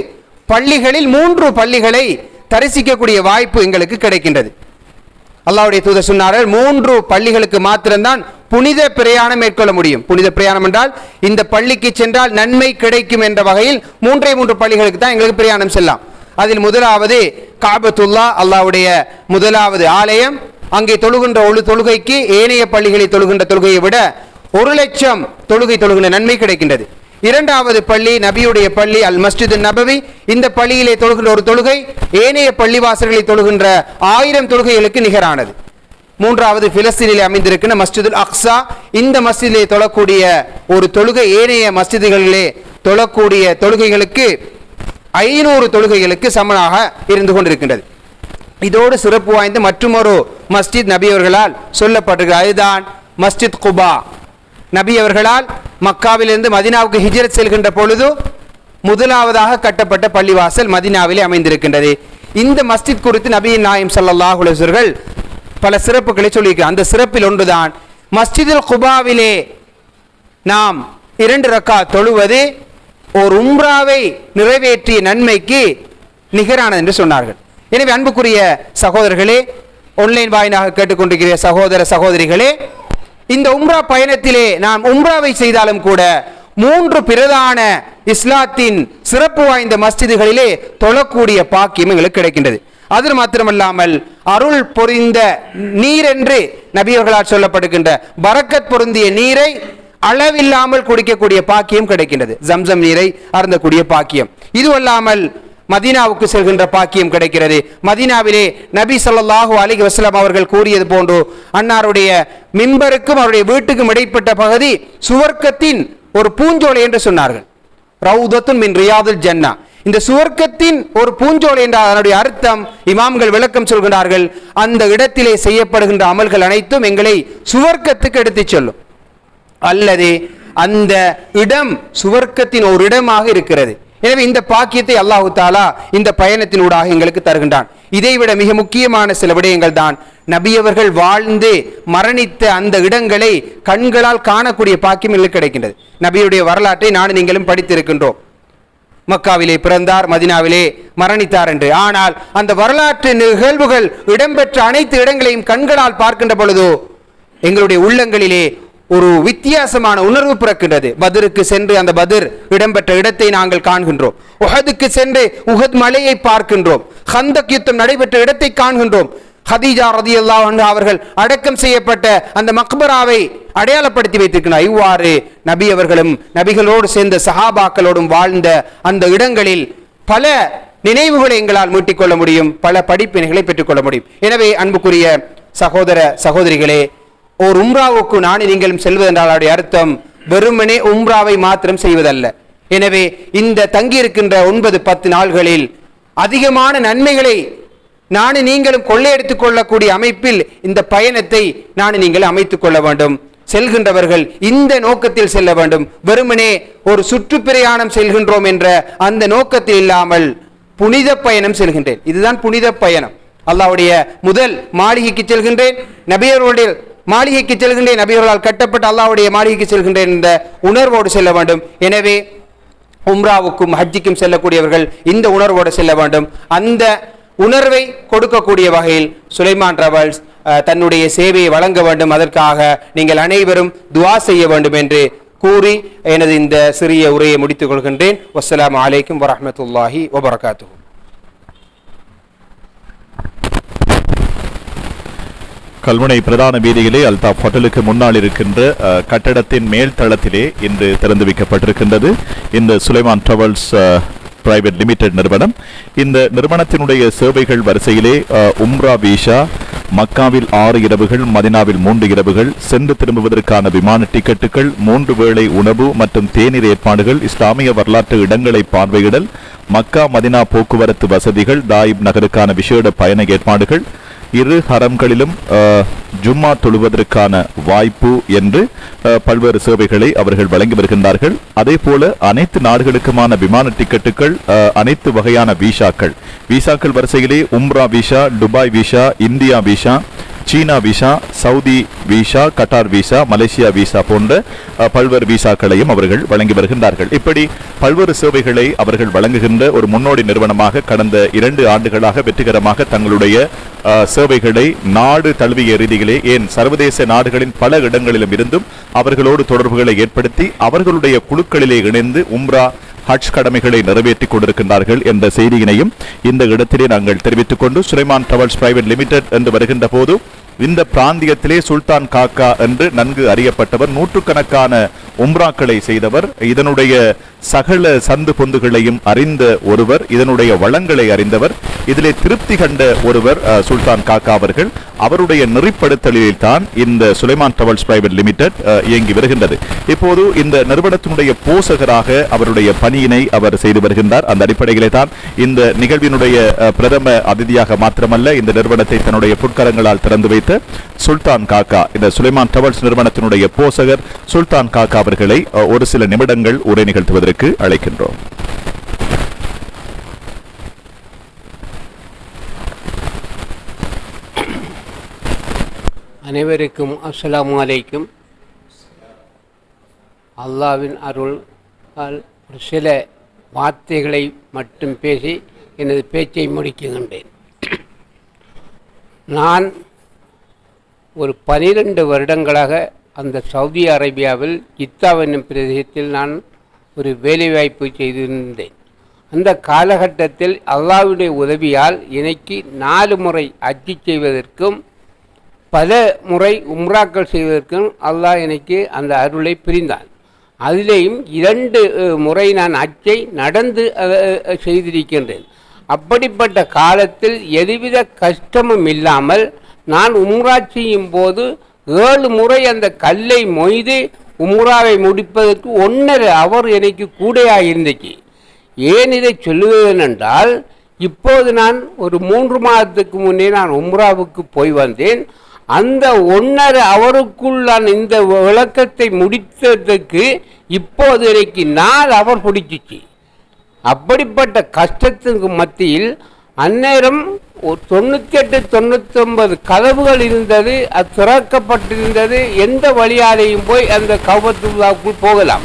பள்ளிகளில் 3 பள்ளிகளை தரிசிக்கக்கூடிய வாய்ப்பு எங்களுக்கு கிடைக்கின்றது. அல்லாஹ்வுடைய தூதர் சொன்னார்கள், 3 பள்ளிகளுக்கு மாத்திரம்தான் புனித பிரயாணம் மேற்கொள்ள முடியும். புனித பிரயாணம் என்றால் இந்த பள்ளிக்கு சென்றால் நன்மை கிடைக்கும் என்ற வகையில் 3 பள்ளிகளுக்கு தான் எங்களுக்கு பிரயாணம் செல்லலாம். அதில் முதலாவது காபத்துல்லா, அல்லாஹ்வுடைய முதலாவது ஆலயம். அங்கே தொழுகின்ற ஒரு தொழுகைக்கு ஏனைய பள்ளிகளை தொழுகின்ற தொழுகையை விட 1,00,000 தொழுகை தொழுகின்ற நன்மை கிடைக்கின்றது. இரண்டாவது பள்ளி நபியுடைய பள்ளி அல் மஸ்ஜித் நபவி. இந்த பள்ளியிலே தொழுகின்ற ஒரு தொழுகை ஏனைய பள்ளிவாசல்களை தொழுகின்ற 1000 தொழுகைகளுக்கு நிகரானது. மூன்றாவது பிலஸ்தீனிலே அமைந்திருக்கின்ற மஸ்ஜிதுல் அக்ஸா. இந்த மஸ்ஜிதிலே தொழக்கூடிய ஒரு தொழுகை ஏனைய மஸ்ஜிதுகளிலே தொழக்கூடிய தொழுகைகளுக்கு 500 தொழுகைகளுக்கு சமனாக இருந்து கொண்டிருக்கின்றது. இதோடு சிறப்பு வாய்ந்த மற்றுமொரு மஸ்ஜித் நபி அவர்களால் சொல்லப்பட்டிருக்கிறது. அதுதான் மஸ்ஜித் குபா. நபி அவர்களால் மக்காவிலிருந்து மதினாவுக்கு ஹிஜ்ரத் செல்கின்ற பொழுது முதலாவதாக கட்டப்பட்ட பள்ளிவாசல் மதினாவிலே அமைந்திருக்கின்றது. இந்த மஸ்ஜித் குறித்து நபியின் நாயம் ஸல்லல்லாஹு அலைஹி வஸல்லம் பல சிறப்புகளை சொல்லியிருக்கிறார். அந்த சிறப்பில் ஒன்றுதான் மஸ்ஜிதுல் குபாவிலே நாம் 2 ரக்காத் தொழுவது ஒரு உம்ராவை நிறைவேற்றிய நன்மைக்கு நிகரானது என்று சொன்னார்கள். எனவே அன்புக்குரிய சகோதரர்களே, ஆன்லைன் வாயிலாக கேட்டுக்கொண்டிருக்கிற சகோதர சகோதரிகளே, இந்த உம்ரா பயணத்திலே நாம் உம்ராவை செய்தாலும் கூட 3 பிரதான இஸ்லாத்தின் சிறப்பு வாய்ந்த மஸ்ஜிதுகளிலே தொழக்கூடிய பாக்கியம் எங்களுக்கு கிடைக்கின்றது. அது மாத்திரமல்லாமல் அருள் பொறிந்த நீர் என்று நபியவர்களால் சொல்லப்படுகின்ற பரக்கத் பொருந்திய நீரை அளவில்லாமல் குடிக்கக்கூடிய பாக்கியம் கிடைக்கின்றது. ஜம்சம் நீரை அருந்தக்கூடிய பாக்கியம். இதுவல்லாமல் மதீனாவுக்கு செல்கின்ற பாக்கியம் கிடைக்கிறது. மதீனாவிலே நபி ஸல்லல்லாஹு அலைஹி வஸல்லம் அவர்கள் கூறியது போன்று அன்னாருடைய மிம்பருக்கும் அவருடைய வீட்டுக்கும் இடைப்பட்ட பகுதி சுவர்க்கத்தின் ஒரு பூஞ்சோலை என்று சொன்னார்கள். ரவுதத்துன் மின் ரியாதுல் ஜன்னா. இந்த சுவர்க்கத்தின் ஒரு பூஞ்சோலை என்ற அதனுடைய அர்த்தம் இமாம்கள் விளக்கம் சொல்கிறார்கள். அந்த இடத்திலே செய்யப்படுகின்ற அமல்கள் அனைத்தும் எங்களை சுவர்க்கத்துக்கு எடுத்துச் செல்லும், அல்லது அந்த இடம் சுவர்க்கத்தின் ஒரு இடமாக இருக்கிறது. எனவே இந்த பாக்கியத்தை அல்லாஹு தாலா இந்த பயணத்தினூடாக எங்களுக்கு தருகின்றான். இதைவிட மிக முக்கியமான சில விடயங்கள் தான் நபியவர்கள் வாழ்ந்து மரணித்த அந்த இடங்களை கண்களால் காணக்கூடிய பாக்கியம் எங்களுக்கு கிடைக்கின்றது. நபியுடைய வரலாற்றை நான் நீங்களும் படித்திருக்கின்றோம். மக்காவிலே பிறந்தார், மதினாவிலே மரணித்தார் என்று. ஆனால் அந்த வரலாற்று நிகழ்வுகள் இடம்பெற்ற அனைத்து இடங்களையும் கண்களால் பார்க்கின்ற பொழுதோ எங்களுடைய உள்ளங்களிலே ஒரு வித்தியாசமான உணர்வு பிறக்கின்றது. பத்ருக்கு சென்று அந்த பத்ர் இடம்பெற்ற இடத்தை நாங்கள் காண்கின்றோம். உஹதுக்கு சென்று உஹத் மலையை பார்க்கின்றோம். ஹந்தக் யுத்தம் நடைபெற்ற இடத்தை காண்கின்றோம். ஹதீஜா ரலியல்லாஹு அன்ஹா அவர்கள் அடக்கம் செய்யப்பட்ட அந்த மக்பராவை அடையாளப்படுத்தி வைத்திருக்கிறார். இவ்வாறு நபி அவர்களும் நபிகளோடு சேர்ந்த சஹாபாக்களோடும் வாழ்ந்த அந்த இடங்களில் பல நினைவுகளை எங்களால் மீட்டிக்கொள்ள முடியும், பல படிப்பினைகளை பெற்றுக்கொள்ள முடியும். எனவே அன்புக்குரிய சகோதர சகோதரிகளே, ஒரு உம்ராவுக்கு நானும் நீங்களும் செல்வதென்றால் அதனுடைய அர்த்தம் வெறுமனே உம்ராவை மாத்திரம் செய்வதல்ல. எனவே இந்த தங்கியிருக்கின்ற 9-10 நாள்களில் அதிகமான நன்மைகளை நானும் நீங்களும் கொள்ளையெடுத்துக் கொள்ளக்கூடிய அமைப்பில் இந்த பயணத்தை நானும் நீங்கள் அமைத்துக் கொள்ள வேண்டும். செல்கின்றவர்கள் இந்த நோக்கத்தில் செல்ல வேண்டும். வெறுமனே ஒரு சுற்றுப்பிரயாணம் செல்கின்றோம் என்ற அந்த நோக்கத்தில் இல்லாமல் புனித பயணம் செல்கின்றேன், இதுதான் புனித பயணம். அல்லாஹ்வுடைய முதல் மாளிகைக்கு செல்கின்றேன், நபியர்களுடைய மாளிகைக்கு செல்கின்றேன், நபியர்களால் கட்டப்பட்ட அல்லாஹ்வுடைய மாளிகைக்கு செல்கின்றேன் என்ற உணர்வோடு செல்ல வேண்டும். எனவே உம்ராவுக்கும் ஹஜ்ஜிக்கும் செல்லக்கூடியவர்கள் இந்த உணர்வோடு செல்ல வேண்டும். அந்த உணர்வை கொடுக்கக்கூடிய வகையில் சுலைமான் டிராவல்ஸ் தன்னுடைய சேவையை வழங்க வேண்டும். அதற்காக நீங்கள் அனைவரும் துஆ செய்ய வேண்டும் என்று கூறி எனது இந்த சிறிய உரையை முடித்துக் கொள்கின்றேன். வஸ்ஸலாமு அலைக்கும் வரஹ்மத்துல்லாஹி வபரகாத்துஹு. கல்முனை பிரதான வீதியிலே அல்தாப் ஹோட்டலுக்கு முன்னால் இருக்கின்ற கட்டடத்தின் மேல் தளத்திலே இன்று திறந்து வைக்கப்பட்டிருக்கின்றது இந்த சுலைமான் டிராவல்ஸ் பிரைவேட் லிமிடெட் நிறுவனம். இந்த நிறுவனத்தினுடைய சேவைகள் வரிசையிலே உம்ரா வீசா, மக்காவில் 6 இரவுகள், மதினாவில் 3 இரவுகள், சென்று திரும்புவதற்கான விமான டிக்கெட்டுகள், 3 வேளை உணவு மற்றும் தேநீர் ஏற்பாடுகள், இஸ்லாமிய வரலாற்று இடங்களை பார்வையிடல், மக்கா மதினா போக்குவரத்து வசதிகள், தாயிப் நகருக்கான விசேட பயண ஏற்பாடுகள், 2 ஹரம்களிலும் ஜும்மா தொழுவதற்கான வாய்ப்பு என்று பல்வேறு சேவைகளை அவர்கள் வழங்கி வருகின்றார்கள். அதே போல அனைத்து நாடுகளுக்குமான விமான டிக்கெட்டுகள், அனைத்து வகையான வீசாக்கள் வரிசையிலே உம்ரா visa, Dubai visa, India visa, சீனா visa, Saudi visa, Qatar visa, Malaysia visa போன்ற பல்வேறு வீசாக்களையும் அவர்கள் வழங்கி வருகின்றார்கள். இப்படி பல்வேறு சேவைகளை அவர்கள் வழங்குகின்ற ஒரு முன்னோடி நிறுவனமாக கடந்த 2 ஆண்டுகளாக வெற்றிகரமாக தங்களுடைய சேவைகளை நாடு தழுவிய ரீதியிலே, ஏன் சர்வதேச நாடுகளின் பல இடங்களிலும் இருந்தும் அவர்களோடு தொடர்புகளை ஏற்படுத்தி அவர்களுடைய குழுக்களிலே இணைந்து உம்ரா ஹஜ் கடமைகளை நிறைவேற்றிக் கொண்டிருக்கின்றார்கள் என்ற செய்தியினையும் இந்த இடத்திலே நாங்கள் தெரிவித்துக் கொண்டு, சுலைமான் டிராவல்ஸ் பிரைவேட் லிமிடெட் என்று வருகின்ற போது இந்த பிராந்தியத்திலே சுல்தான் காக்கா என்று நன்கு அறியப்பட்டவர், நூற்றுக்கணக்கான உம்ராக்களை செய்தவர், இதனுடைய சகல சந்து பொந்துகளையும் அறிந்த ஒருவர், இதனுடைய வளங்களை அறிந்தவர், இதிலே திருப்தி கண்ட ஒருவர் சுல்தான் காக்கா அவர்கள். அவருடைய நெறிப்படுத்தலில் தான் இந்த சுலைமான் டிராவல்ஸ் பிரைவேட் லிமிடெட் இயங்கி வருகின்றது. இப்போது இந்த நிறுவனத்தினுடைய போசகராக அவருடைய பணியினை அவர் செய்து வருகின்றார். அந்த அடிப்படையிலே தான் இந்த நிகழ்வினுடைய பிரதம அதிதியாக மாத்திரமல்ல, இந்த நிறுவனத்தை தன்னுடைய புட்கரங்களால் திறந்து வைத்த சுல்தான் காக்கா, இந்த சுலைமான் டிராவல்ஸ் நிறுவனத்தினுடைய போசகர் சுல்தான் காக்கா அவர்களை ஒரு சில நிமிடங்கள் உரை நிகழ்த்துவதற்கு அழைக்கின்றோம். அனைவருக்கும் அஸ்ஸலாமு அலைக்கும். அல்லாவின் அருள் ஒரு சில வார்த்தைகளை மட்டும் பேசி எனது பேச்சை முடிக்கின்றேன். நான் ஒரு 12 வருடங்களாக அந்த சவுதி அரேபியாவில் ஜித்தா என்னும் பிரதேசத்தில் நான் ஒரு வேலைவாய்ப்பு செய்திருந்தேன். அந்த காலகட்டத்தில் அல்லாஹ்வுடைய உதவியால் எனக்கு 4 முறை ஹஜ் செய்வதற்கும் பல முறை உம்ராக்கள் செய்வதற்கும் அல்லாஹ் எனக்கு அந்த அருளை புரிந்தான். அதிலேயும் 2 முறை நான் ஹஜ்ஜை நடந்து செய்திருக்கின்றேன். அப்படிப்பட்ட காலத்தில் எதுவித கஷ்டமும் இல்லாமல் நான் உம்ரா செய்யும் போது 7 முறை அந்த கல்லை மொய்து உம்ராவை முடிப்பதற்கு 1.5 ஹவர் எனக்கு கூடையாக இருந்துச்சு. ஏன் இதை சொல்லுவதென்றால், இப்போது நான் ஒரு 3 மாதத்துக்கு முன்னே நான் உம்ராவுக்கு போய் வந்தேன். அந்த 1.5 ஹவருக்குள் நான் இந்த விளக்கத்தை முடித்ததுக்கு இப்போது எனக்கு 4 ஹவர் பிடிச்சிச்சு. அப்படிப்பட்ட கஷ்டத்துக்கு மத்தியில் அந்நேரம் 98-99 கதவுகள் இருந்தது, அது திறக்கப்பட்டிருந்தது. எந்த வழியாலையும் போய் அந்த கஅபத்துல்லாஹ்வுக்குள் போகலாம்.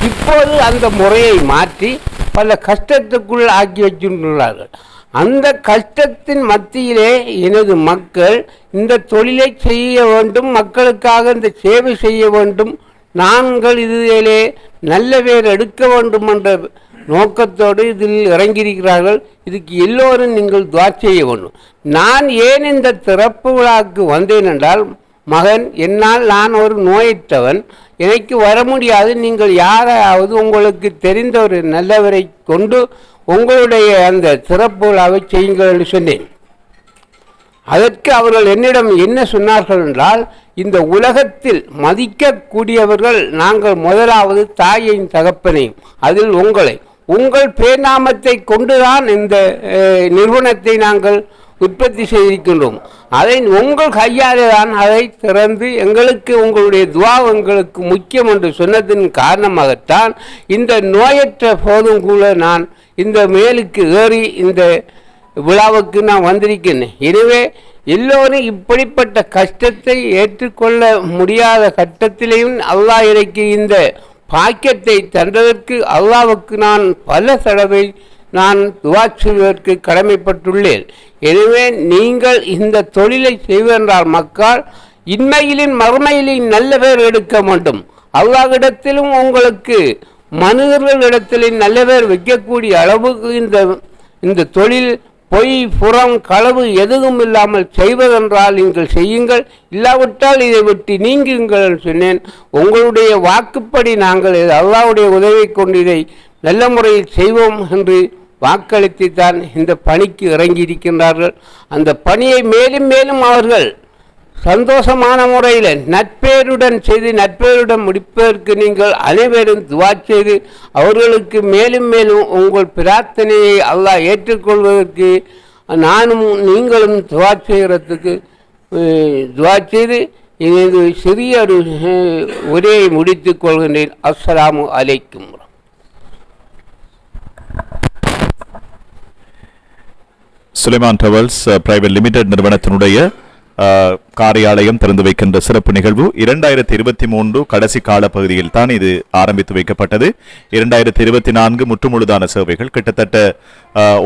இப்போது அந்த முறையை மாற்றி பல கஷ்டத்துக்குள் ஆக்கி வச்சுள்ளார்கள். அந்த கஷ்டத்தின் மத்தியிலே எனது மக்கள் இந்த தொழிலை செய்ய வேண்டும், மக்களுக்காக இந்த சேவை செய்ய வேண்டும், நாங்கள் இதிலே நல்ல பேர் எடுக்க வேண்டும் என்ற நோக்கத்தோடு இதில் இறங்கியிருக்கிறார்கள். இதுக்கு எல்லோரும் நீங்கள் துஆ செய்ய வேண்டும். நான் ஏன் இந்த திறப்பு விழாவுக்கு வந்தேன் என்றால், மகன், என்னால் நான் ஒரு நோயற்றவன், எனக்கு வர முடியாது, நீங்கள் யாராவது உங்களுக்கு தெரிந்த ஒரு நல்லவரை கொண்டு உங்களுடைய அந்த சிறப்பு விழாவை செய்யுங்கள் என்று சொன்னேன். அதற்கு அவர்கள் என்னிடம் என்ன சொன்னார்கள் என்றால், இந்த உலகத்தில் மதிக்கக்கூடியவர்கள் நாங்கள் முதலாவது தாயையும் தகப்பனையும், அதில் உங்கள் பேர்நாமத்தை கொண்டுதான் இந்த நிறுவனத்தை நாங்கள் உற்பத்தி செய்திருக்கின்றோம். அதை உங்கள் கையாலே தான் அதை திறந்து எங்களுக்கு உங்களுடைய துஆ எங்களுக்கு முக்கியம் என்று சொன்னதன் காரணமாகத்தான் இந்த நோயற்ற போதும் கூட நான் இந்த மேலுக்கு ஏறி இந்த விழாவுக்கு நான் வந்திருக்கிறேன். எனவே எல்லோரும் இப்படிப்பட்ட கஷ்டத்தை ஏற்றுக்கொள்ள முடியாத கட்டத்திலேயும் அல்லாஹ் எனக்கு இந்த பாக்கியத்தை தந்ததற்கு அல்லாஹ்வுக்கு நான் பல தடவை நான் துஆ செய்வதற்கு கடமைப்பட்டுள்ளேன். எனவே நீங்கள் இந்த தொழிலை செய்வென்றால் மக்கள் இன்மையிலும் மறுமையிலும் நல்ல பேர் எடுக்க வேண்டும். அல்லாஹ்விடத்திலும் உங்களுக்கு மனிதர்களிடத்திலும் நல்ல பேர் வைக்கக்கூடிய அளவுக்கு இந்த தொழில் பொய் புறம் களவு எதுவும் இல்லாமல் செய்வதென்றால் நீங்கள் செய்யுங்கள், இல்லாவிட்டால் இதை விட்டு நீங்குங்கள் சொன்னேன். உங்களுடைய வாக்குப்படி நாங்கள் அல்லாஹ்வுடைய உதவியை கொண்டு இதை நல்ல முறையில் செய்வோம் என்று வாக்களித்து தான் இந்த பணிக்கு இறங்கியிருக்கின்றார்கள். அந்த பணியை மேலும் மேலும் அவர்கள் சந்தோஷமான முறையில் நட்பேருடன் செய்து நட்பேருடன் முடிப்பதற்கு நீங்கள் அனைவரும் துஆ செய்து அவர்களுக்கு மேலும் மேலும் உங்கள் பிரார்த்தனையை அல்லாஹ் ஏற்றுக்கொள்வதற்கு நானும் நீங்களும் துஆ செய்கிறதுக்கு துஆ செய்து எனது சிறிய ஒரு உரையை முடித்துக் கொள்கின்றேன். அஸ்ஸலாமு அலைக்கும். சுலைமான் டிராவல்ஸ் பிரைவேட் லிமிடெட் நிறுவனத்தினுடைய காரியாலயம் திறந்து வைக்கின்ற சிறப்பு நிகழ்வு 2023 கடைசி கால பகுதியில் தான் இது ஆரம்பித்து வைக்கப்பட்டது. 2024 முற்றுமுழுதான சேவைகள் கிட்டத்தட்ட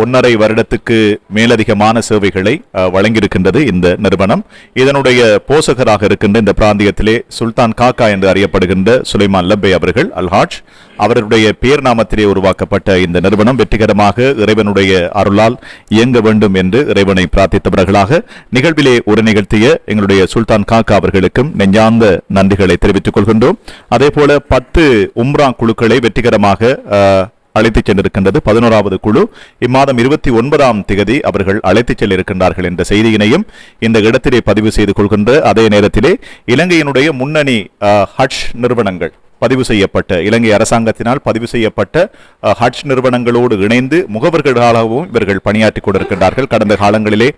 1.5 வருடத்துக்கு மேலதிகமான சேவைகளை வழங்கியிருக்கின்றது இந்த நிறுவனம். இதனுடைய போசகராக இருக்கின்ற இந்த பிராந்தியத்திலே சுல்தான் காக்கா என்று அறியப்படுகின்ற சுலைமான் லப்பை அவர்கள் அல்ஹாஜ் அவருடைய பேர் நாமத்திலே உருவாக்கப்பட்ட இந்த நிறுவனம் வெற்றிகரமாக இறைவனுடைய அருளால் இயங்க வேண்டும் என்று இறைவனை பிரார்த்தித்தவர்களாக நிகழ்விலே ஒரு நிகழ்த்திய எங்களுடைய எங்களுடைய சுல்தான் காக்கா அவர்களுக்கும் நெஞ்சார்ந்த நன்றிகளை தெரிவித்துக் கொள்கின்றோம். அதே போல 10 உம்ரா குழுக்களை வெற்றிகரமாக அழைத்துச் சென்றிருக்கின்றது. 11வது குழு இம்மாதம் 29ஆம் திகதி அவர்கள் அழைத்துச் செல்ல இருக்கின்றார்கள் என்ற செய்தியினையும் இந்த இடத்திலே பதிவு செய்து கொள்கின்ற அதே நேரத்திலே இலங்கையினுடைய முன்னணி ஹஜ் நிறுவனங்கள் பதிவு செய்யப்பட்ட இலங்கை அரசாங்கத்தினால் பதிவு செய்யப்பட்ட ஹஜ் நிறுவனங்களோடு இணைந்து முகவர்களாகவும் இவர்கள் பணியாற்றி கொண்டிருக்கின்றார்கள். கடந்த காலங்களிலே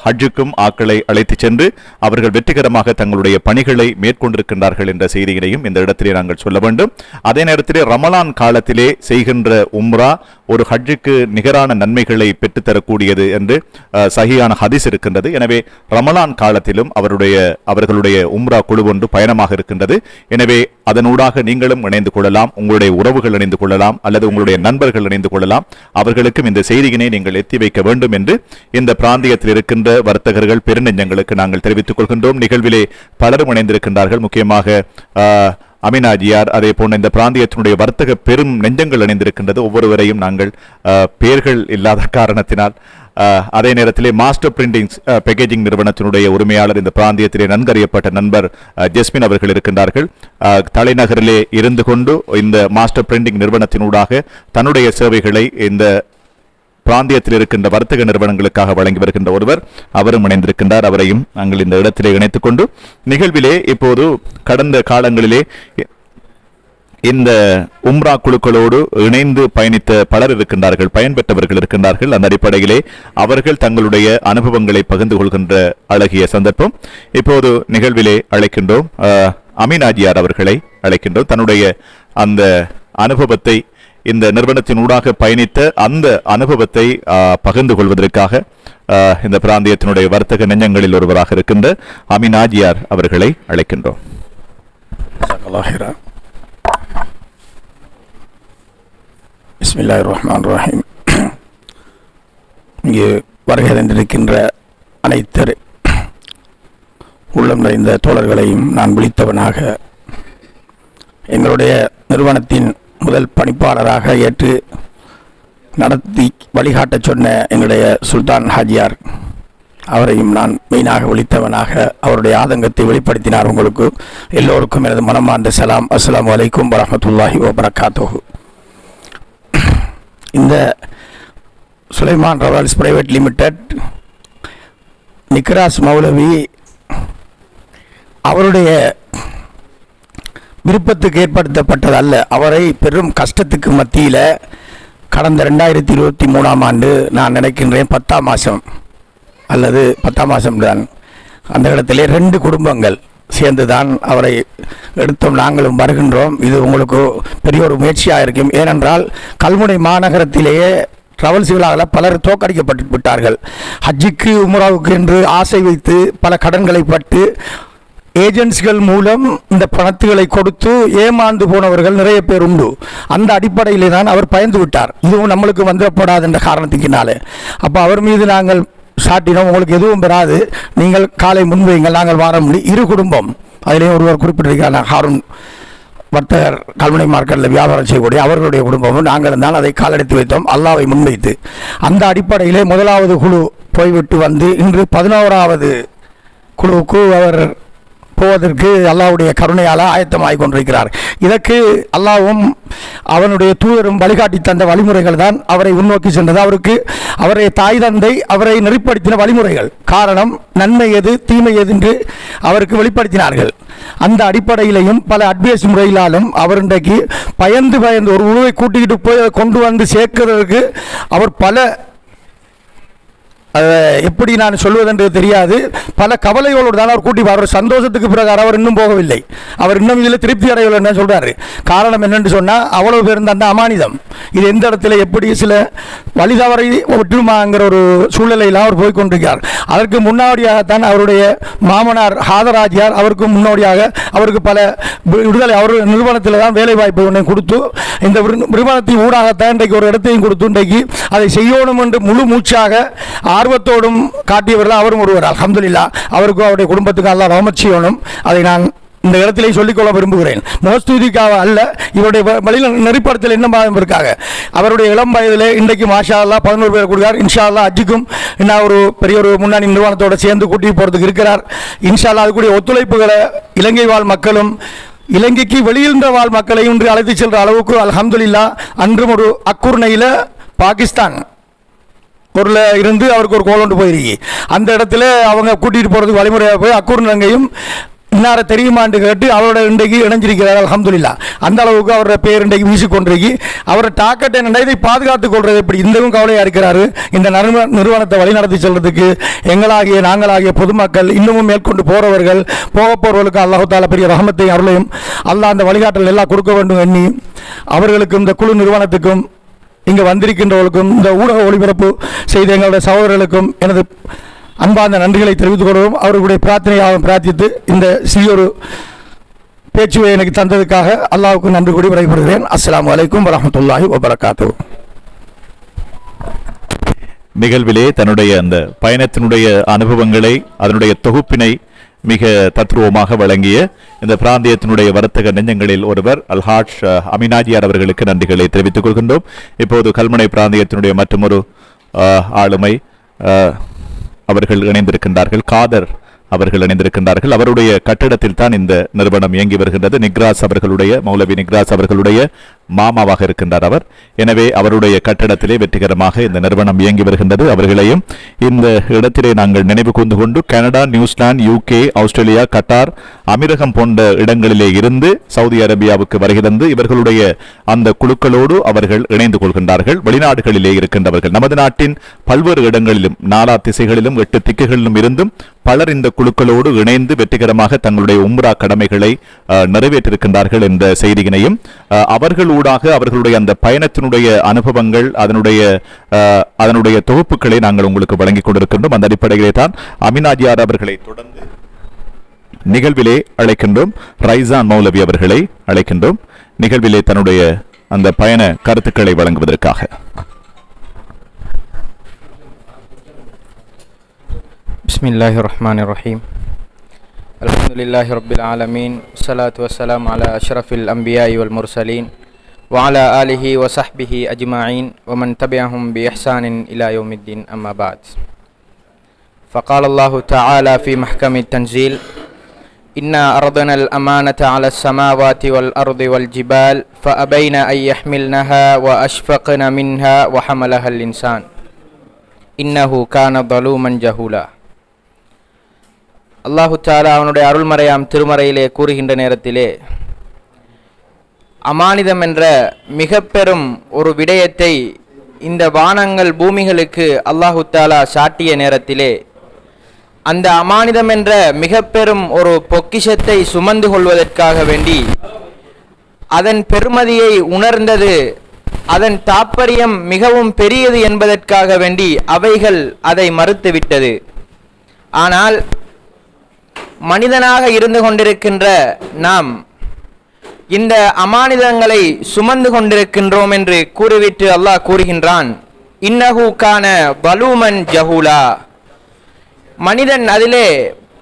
ஹஜ்ஜுக்கும் ஆக்களை அழைத்துச் சென்று அவர்கள் வெற்றிகரமாக தங்களுடைய பணிகளை மேற்கொண்டிருக்கின்றார்கள் என்ற செய்தியினையும் இந்த இடத்திலே நாங்கள் சொல்ல வேண்டும். அதே நேரத்திலே ரமலான் காலத்திலே செய்கின்ற உம்ரா ஒரு ஹஜ்ஜுக்கு நிகரான நன்மைகளை பெற்றுத்தரக்கூடியது என்று சஹீஹான ஹதீஸ் இருக்கின்றது. எனவே ரமலான் காலத்திலும் அவர்களுடைய உம்ரா குழு ஒன்று பயணமாக இருக்கின்றது. எனவே அதனூடாக நீங்களும் இணைந்து கொள்ளலாம், உங்களுடைய உறவுகள் இணைந்து கொள்ளலாம், அல்லது உங்களுடைய நண்பர்கள் இணைந்து கொள்ளலாம். அவர்களுக்கும் இந்த செய்தியினை நீங்கள் எத்தி வைக்க வேண்டும் என்று இந்த பிராந்தியத்தில் இருக்கின்ற வர்த்தகர்கள் பெருநெஞ்சங்களுக்கு நாங்கள் தெரிவித்துக் கொள்கின்றோம். நிகழ்விலே பலரும் இணைந்திருக்கின்றார்கள். முக்கியமாக அமினாஜியார், அதே போன்ற இந்த பிராந்தியத்தினுடைய வர்த்தக பெரும் நெஞ்சங்கள் இணைந்திருக்கின்றது. ஒவ்வொருவரையும் நாங்கள் பெயர்கள் இல்லாத காரணத்தினால் அதே நேரத்திலே மாஸ்டர் பிரிண்டிங் பேக்கேஜிங் நிறுவனத்தினுடைய உரிமையாளர் இந்த பிராந்தியத்திலே நன்கறியப்பட்ட நண்பர் ஜெஸ்மின் அவர்கள் இருக்கின்றார்கள். தலைநகரிலே இருந்து கொண்டு இந்த மாஸ்டர் பிரிண்டிங் நிறுவனத்தினூடாக தன்னுடைய சேவைகளை இந்த பிராந்தியத்தில் இருக்கின்ற வர்த்தக நிறுவனங்களுக்காக வழங்கி வருகின்ற ஒருவர், அவரும் இணைந்திருக்கின்றார். அவரையும் நாங்கள் இந்த இடத்திலே இணைத்துக் கொண்டு நிகழ்விலே இப்போது கடந்த காலங்களிலே இந்த உம்ரா குழுக்களோடு இணைந்து பயணித்த பலர் இருக்கின்றார்கள், பயன்பெற்றவர்கள் இருக்கின்றார்கள். அந்த அடிப்படையிலே அவர்கள் தங்களுடைய அனுபவங்களை பகிர்ந்து கொள்கின்ற அழகிய சந்தர்ப்பம். இப்போது நிகழ்விலே அழைக்கின்றோம் அமீனாஜியார் அவர்களை அழைக்கின்றோம். தன்னுடைய அந்த அனுபவத்தை, இந்த நிறுவனத்தின் ஊடாக பயணித்த அந்த அனுபவத்தை பகிர்ந்து கொள்வதற்காக இந்த பிராந்தியத்தினுடைய வர்த்தக நெஞ்சங்களில் ஒருவராக இருக்கின்ற அமீனாஜியார் அவர்களை அழைக்கின்றோம். பிஸ்மில்லாஹிர் ரஹ்மானிர் ரஹீம். இங்கே வருகை தந்திருக்கின்ற அனைத்து உள்ளம் நிறைந்த தோழர்களையும் நான் விழித்தவனாக எங்களுடைய நிறுவனத்தின் முதல் பணிப்பாளராக ஏற்று நடத்தி வழிகாட்டச் சொன்ன எங்களுடைய சுல்தான் ஹாஜியார் அவரையும் நான் மெயினாக விழித்தவனாக அவருடைய ஆதங்கத்தை வெளிப்படுத்தினார். உங்களுக்கு எல்லோருக்கும் எனது மனமார்ந்த சலாம். அஸ்ஸலாமு அலைக்கும் வரஹ்மத்துல்லாஹி வபரகாத்துஹு. இந்த சுலைமான் ரவல்ஸ் பிரைவேட் லிமிடெட் நிக்ராஸ் மௌலவி அவருடைய விருப்பத்துக்கு ஏற்படுத்தப்பட்டது அல்ல. அவரை பெரும் கஷ்டத்துக்கு மத்தியில் கடந்த 2023ஆம் ஆண்டு நான் நினைக்கின்றேன் 10ஆம் மாதம் அல்லது 10ஆம் மாதம் தான் அந்த இடத்திலே 2 குடும்பங்கள் சேர்ந்து தான் அவரை எடுத்தோம். நாங்களும் வருகின்றோம். இது உங்களுக்கு பெரிய ஒரு முயற்சியாக இருக்கும். ஏனென்றால் கல்முனை மாநகரத்திலேயே டிராவல்ஸுகளால் பலர் தோற்கடிக்கப்பட்டு விட்டார்கள். ஹஜ்ஜுக்கு உம்ராவுக்கு என்று ஆசை வைத்து பல கடன்களை பட்டு ஏஜென்ட்ஸ்கள் மூலம் இந்த பணத்துகளை கொடுத்து ஏமாந்து போனவர்கள் நிறைய பேர் உண்டு. அந்த அடிப்படையிலே தான் அவர் பயந்து விட்டார். இதுவும் நம்மளுக்கு வந்துடப்படாது என்ற காரணத்தினாலே அப்போ அவர் மீது நாங்கள் சாட்டினோம், உங்களுக்கு எதுவும் பெறாது, நீங்கள் காலை முன்வையுங்கள், நாங்கள் வார முடியும். 2 குடும்பம், அதிலேயும் ஒருவர் குறிப்பிட்டிருக்கிறார் ஹாரூன், வர்த்தகர், கல்முனை மார்க்கெட்டில் வியாபாரம் செய்யக்கூடிய அவர்களுடைய குடும்பமும் நாங்கள் தான் அதை காலெடுத்து வைத்தோம், அல்லாவை முன்வைத்து. அந்த அடிப்படையிலே முதலாவது குழு போய்விட்டு வந்து இன்று 11வது குழுவுக்கு அவர் போவதற்கு அல்லாஹ்வுடைய கருணையால் ஆயத்தமாகிக் கொண்டிருக்கிறார். இதற்கு அல்லாஹ்வும் அவனுடைய தூதரும் வழிகாட்டி தந்த வழிமுறைகள் தான் அவரை முன்னோக்கி சென்றது. அவரை தாய் தந்தை அவரை நெறிப்படுத்தின வழிமுறைகள், காரணம் நன்மை எது தீமை எது என்று அவருக்கு வெளிப்படுத்தினார்கள். அந்த அடிப்படையிலையும் பல அட்வைஸ் முறையிலாலும் அவர் இன்றைக்கு பயந்து ஒரு உருவை கூட்டிக்கிட்டு போய் அதை கொண்டு வந்து சேர்க்கிறதுக்கு அவர் பல எப்படி நான் சொல்வதென்று தெரியாது, பல கவலைகளோடு தான் அவர் கூட்டி அவர் சந்தோஷத்துக்கு பிரகாரம் அவர் இன்னும் போகவில்லை. அவர் இன்னும் இதில் திருப்தி அடையவில்லை சொல்றாரு. காரணம் என்னென்று சொன்னால் அவ்வளவு பேர் அந்த அமானிதம் இது எந்த இடத்துல எப்படி சில வழிதவறை விட்டுமாங்கிற ஒரு சூழ்நிலையில் அவர் போய்கொண்டிருக்கிறார். அதற்கு முன்னோடியாகத்தான் அவருடைய மாமனார் ஹாதராஜியார் அவருக்கு முன்னோடியாக அவருக்கு பல விடுதலை அவர் நிறுவனத்தில் தான் வேலை வாய்ப்பு ஒன்றை கொடுத்து இந்த நிறுவனத்தின் ஊடாகத்தான் இன்றைக்கு ஒரு இடத்தையும் கொடுத்து இன்றைக்கு அதை செய்யணும் என்று முழு மூச்சாக ஆர்வத்தோடும் காட்டியவர்கள் அவரும் ஒருவர். அல்ஹம்துலில்லாஹ் அவருக்கும் அவருடைய குடும்பத்துக்கும் அல்லாஹ் ரஹ்மத் செய்யணும். அதை நான் இந்த இடத்திலே சொல்லிக்கொள்ள விரும்புகிறேன். முகஸ்துதிக்காக அல்ல, இவருடைய வழியில் நெறிப்படுத்தல் என்ன இருக்காக. அவருடைய இளம் வயதிலே இன்றைக்கு மாஷா அல்லாஹ் 11 பேர் கொடுக்கார். இன்ஷா அல்லாஹ் அஜிக்கும் இன்னும் ஒரு பெரிய ஒரு முன்னணி நிறுவனத்தோடு சேர்ந்து கூட்டி போகிறதுக்கு இருக்கிறார். இன்ஷா அல்லாஹ் அதுக்கூடிய ஒத்துழைப்புகளை இலங்கை வாழ் மக்களும் இலங்கைக்கு வெளியிருந்த வாழ் மக்களையும் இன்று அழைத்து செல்கிற அளவுக்கு அல்ஹம்துலில்லாஹ். அன்றும் ஒரு அக்குர்ணையில் பாகிஸ்தான் பொருளை இருந்து அவருக்கு ஒரு கோல் கொண்டு போயிருக்கி. அந்த இடத்துல அவங்க கூட்டிகிட்டு போகிறதுக்கு வழிமுறையாக போய் அக்குர்ணையும் இன்னார தெரியுமான்னு கேட்டு அவரோட இன்றைக்கு இணைஞ்சிருக்கிறார். அல்ஹம்துலில்லாஹ். அந்த அளவுக்கு அவரோட பேர் இன்றைக்கு வீசிக்கொண்டிருக்கி. அவரோட டாக்கெட் என்னென்னா இதை பாதுகாத்துக் கொள்வது எப்படி இந்தவும் கவலையாக இருக்கிறாரு. இந்த நிறுவனத்தை வழிநடத்தி செல்வதற்கு நாங்களாகிய பொதுமக்கள் இன்னமும் மேற்கொண்டு போகிறவர்கள் போகிறவர்களுக்கு அல்லாஹ் தாலா பெரிய ரஹமத்தையும் அருளையும் அல்லாஹ் அந்த வழிகாட்டல் எல்லாம் கொடுக்க வேண்டும் எண்ணி அவர்களுக்கும் இந்த குழு நிறுவனத்துக்கும் இங்கே வந்திருக்கின்றவர்களுக்கும் இந்த ஊடக ஒளிபரப்பு செய்த எங்களுடைய சகோதரர்களுக்கும் எனது அன்பார்ந்த நன்றிகளை தெரிவித்துக் கொள்வோம். அவர்களுடைய பிரார்த்தனையாக பிரார்த்தித்து இந்த சிறியொரு பேச்சுவை எனக்கு தந்ததுக்காக அல்லாஹ்வுக்கு நன்றி கூறி விடைபெறுகிறேன். அஸ்ஸலாமு அலைக்கும் வரஹ்மத்துல்லாஹி வபரகாத்துஹு. நிகழ்விலே தன்னுடைய அந்த பயணத்தினுடைய அனுபவங்களை அதனுடைய தொகுப்பினை மிக தத்ரூபமாக வழங்கிய இந்த பிராந்தியத்தினுடைய வர்த்தக நெஞ்சங்களில் ஒருவர் அல்ஹாஜ் அமினாஜியார் அவர்களுக்கு நன்றிகளை தெரிவித்துக் கொள்கின்றோம். இப்போது கல்முனை பிராந்தியத்தினுடைய மற்றொரு ஆளுமை அவர்கள் இணைந்திருக்கின்றார்கள். காதர் அவர்கள் இணைந்திருக்கின்றார்கள். அவருடைய கட்டிடத்தில் தான் இந்த நிறுவனம் இயங்கி வருகின்றது. நிக்ராஸ் அவர்களுடைய மௌலவி நிக்ராஸ் அவர்களுடைய மாமாவாக இருக்கின்றார் அவர். எனவே அவருடைய கட்டிடத்திலே வெற்றிகரமாக இந்த நிறுவனம் இயங்கி வருகின்றது. அவர்களையும் இந்த இடத்திலே நாங்கள் நினைவு கூர்ந்து கொண்டு Canada, New Zealand, UK, Australia, Qatar, அமீரகம் போன்ற இடங்களிலே இருந்து சவுதி அரேபியாவுக்கு வருகை தந்து இவர்களுடைய அந்த குழுக்களோடு அவர்கள் இணைந்து கொள்கின்றார்கள். வெளிநாடுகளிலே இருக்கின்றவர்கள் நமது நாட்டின் பல்வேறு இடங்களிலும் 4 திசைகளிலும் 8 திக்குகளிலும் இருந்தும் பலர் இந்த குழுக்களோடு இணைந்து வெற்றிகரமாக தங்களுடைய உம்ரா கடமைகளை நிறைவேற்றிருக்கின்றார்கள் என்ற செய்தியினையும் அவர்கள் ஊடாக அவர்களுடைய அந்த பயணத்தினுடைய அனுபவங்கள் அதனுடைய தொகுப்புகளை நாங்கள் உங்களுக்கு வழங்கிக் கொண்டிருக்கின்றோம். அந்த அடிப்படையிலே தான் அமினாஜியார் அவர்களை தொடர்ந்து நிகழ்விலே அழைக்கின்றோம். ரைசான் மௌலவி அவர்களை அழைக்கின்றோம் நிகழ்விலே தன்னுடைய அந்த பயண கருத்துக்களை வழங்குவதற்காக. பிஸ்மில்லாஹிர் ரஹ்மானிர் ரஹீம். அல்ஹம்துலில்லாஹி ரப்பில் ஆலமீன். ஸலாத்து வஸ்ஸலாம் அலா அஷ்ரஃபில் அன்பியாஇ வல் முர்சலீன் வ அலா ஆலிஹி வ ஸஹ்பிஹி அஜ்மஈன் வ மன் தபிஅஹும் பி இஹ்சானின் இலா யௌமித்தீன். அம்மா பஅத். ஃபகால அல்லாஹு தஆலா ஃபீ மஹ்கமித் தன்ஸீல் இன்னா அர்தனல் அமானத அலஸ் ஸமாவாதி வல் அர்தி வல் ஜிபால் ஃபஅபைன அன் யஹ்மில்னஹா வ அஷ்ஃபக்ன மின்ஹா வ ஹமலஹல் இன்சான் இன்னஹு கான ஸலூமன் ஜஹூலா. அல்லாஹு தஆலா அவனுடைய அருள்மறையாம் திருமறையிலே கூறுகின்ற நேரத்திலே அமானிதம் என்ற மிக பெரும் ஒரு விடயத்தை இந்த வானங்கள் பூமிகளுக்கு அல்லாஹு தஆலா சாட்டிய நேரத்திலே அந்த அமானிதம் என்ற மிக பெரும் ஒரு பொக்கிஷத்தை சுமந்து கொள்வதற்காக வேண்டி அதன் பெருமதியை உணர்ந்தது, அதன் தாற்பயம் மிகவும் பெரியது என்பதற்காக வேண்டி அவைகள் அதை மறுத்துவிட்டது. ஆனால் மனிதனாக இருந்து கொண்டிருக்கின்ற நாம் இந்த அமானிதங்களை சுமந்து கொண்டிருக்கின்றோம் என்று கூறிவிட்டு அல்லாஹ் கூறுகின்றான், இன்னஹு கான ஸலூமன் ஜஹூலா. மனிதன் அதிலே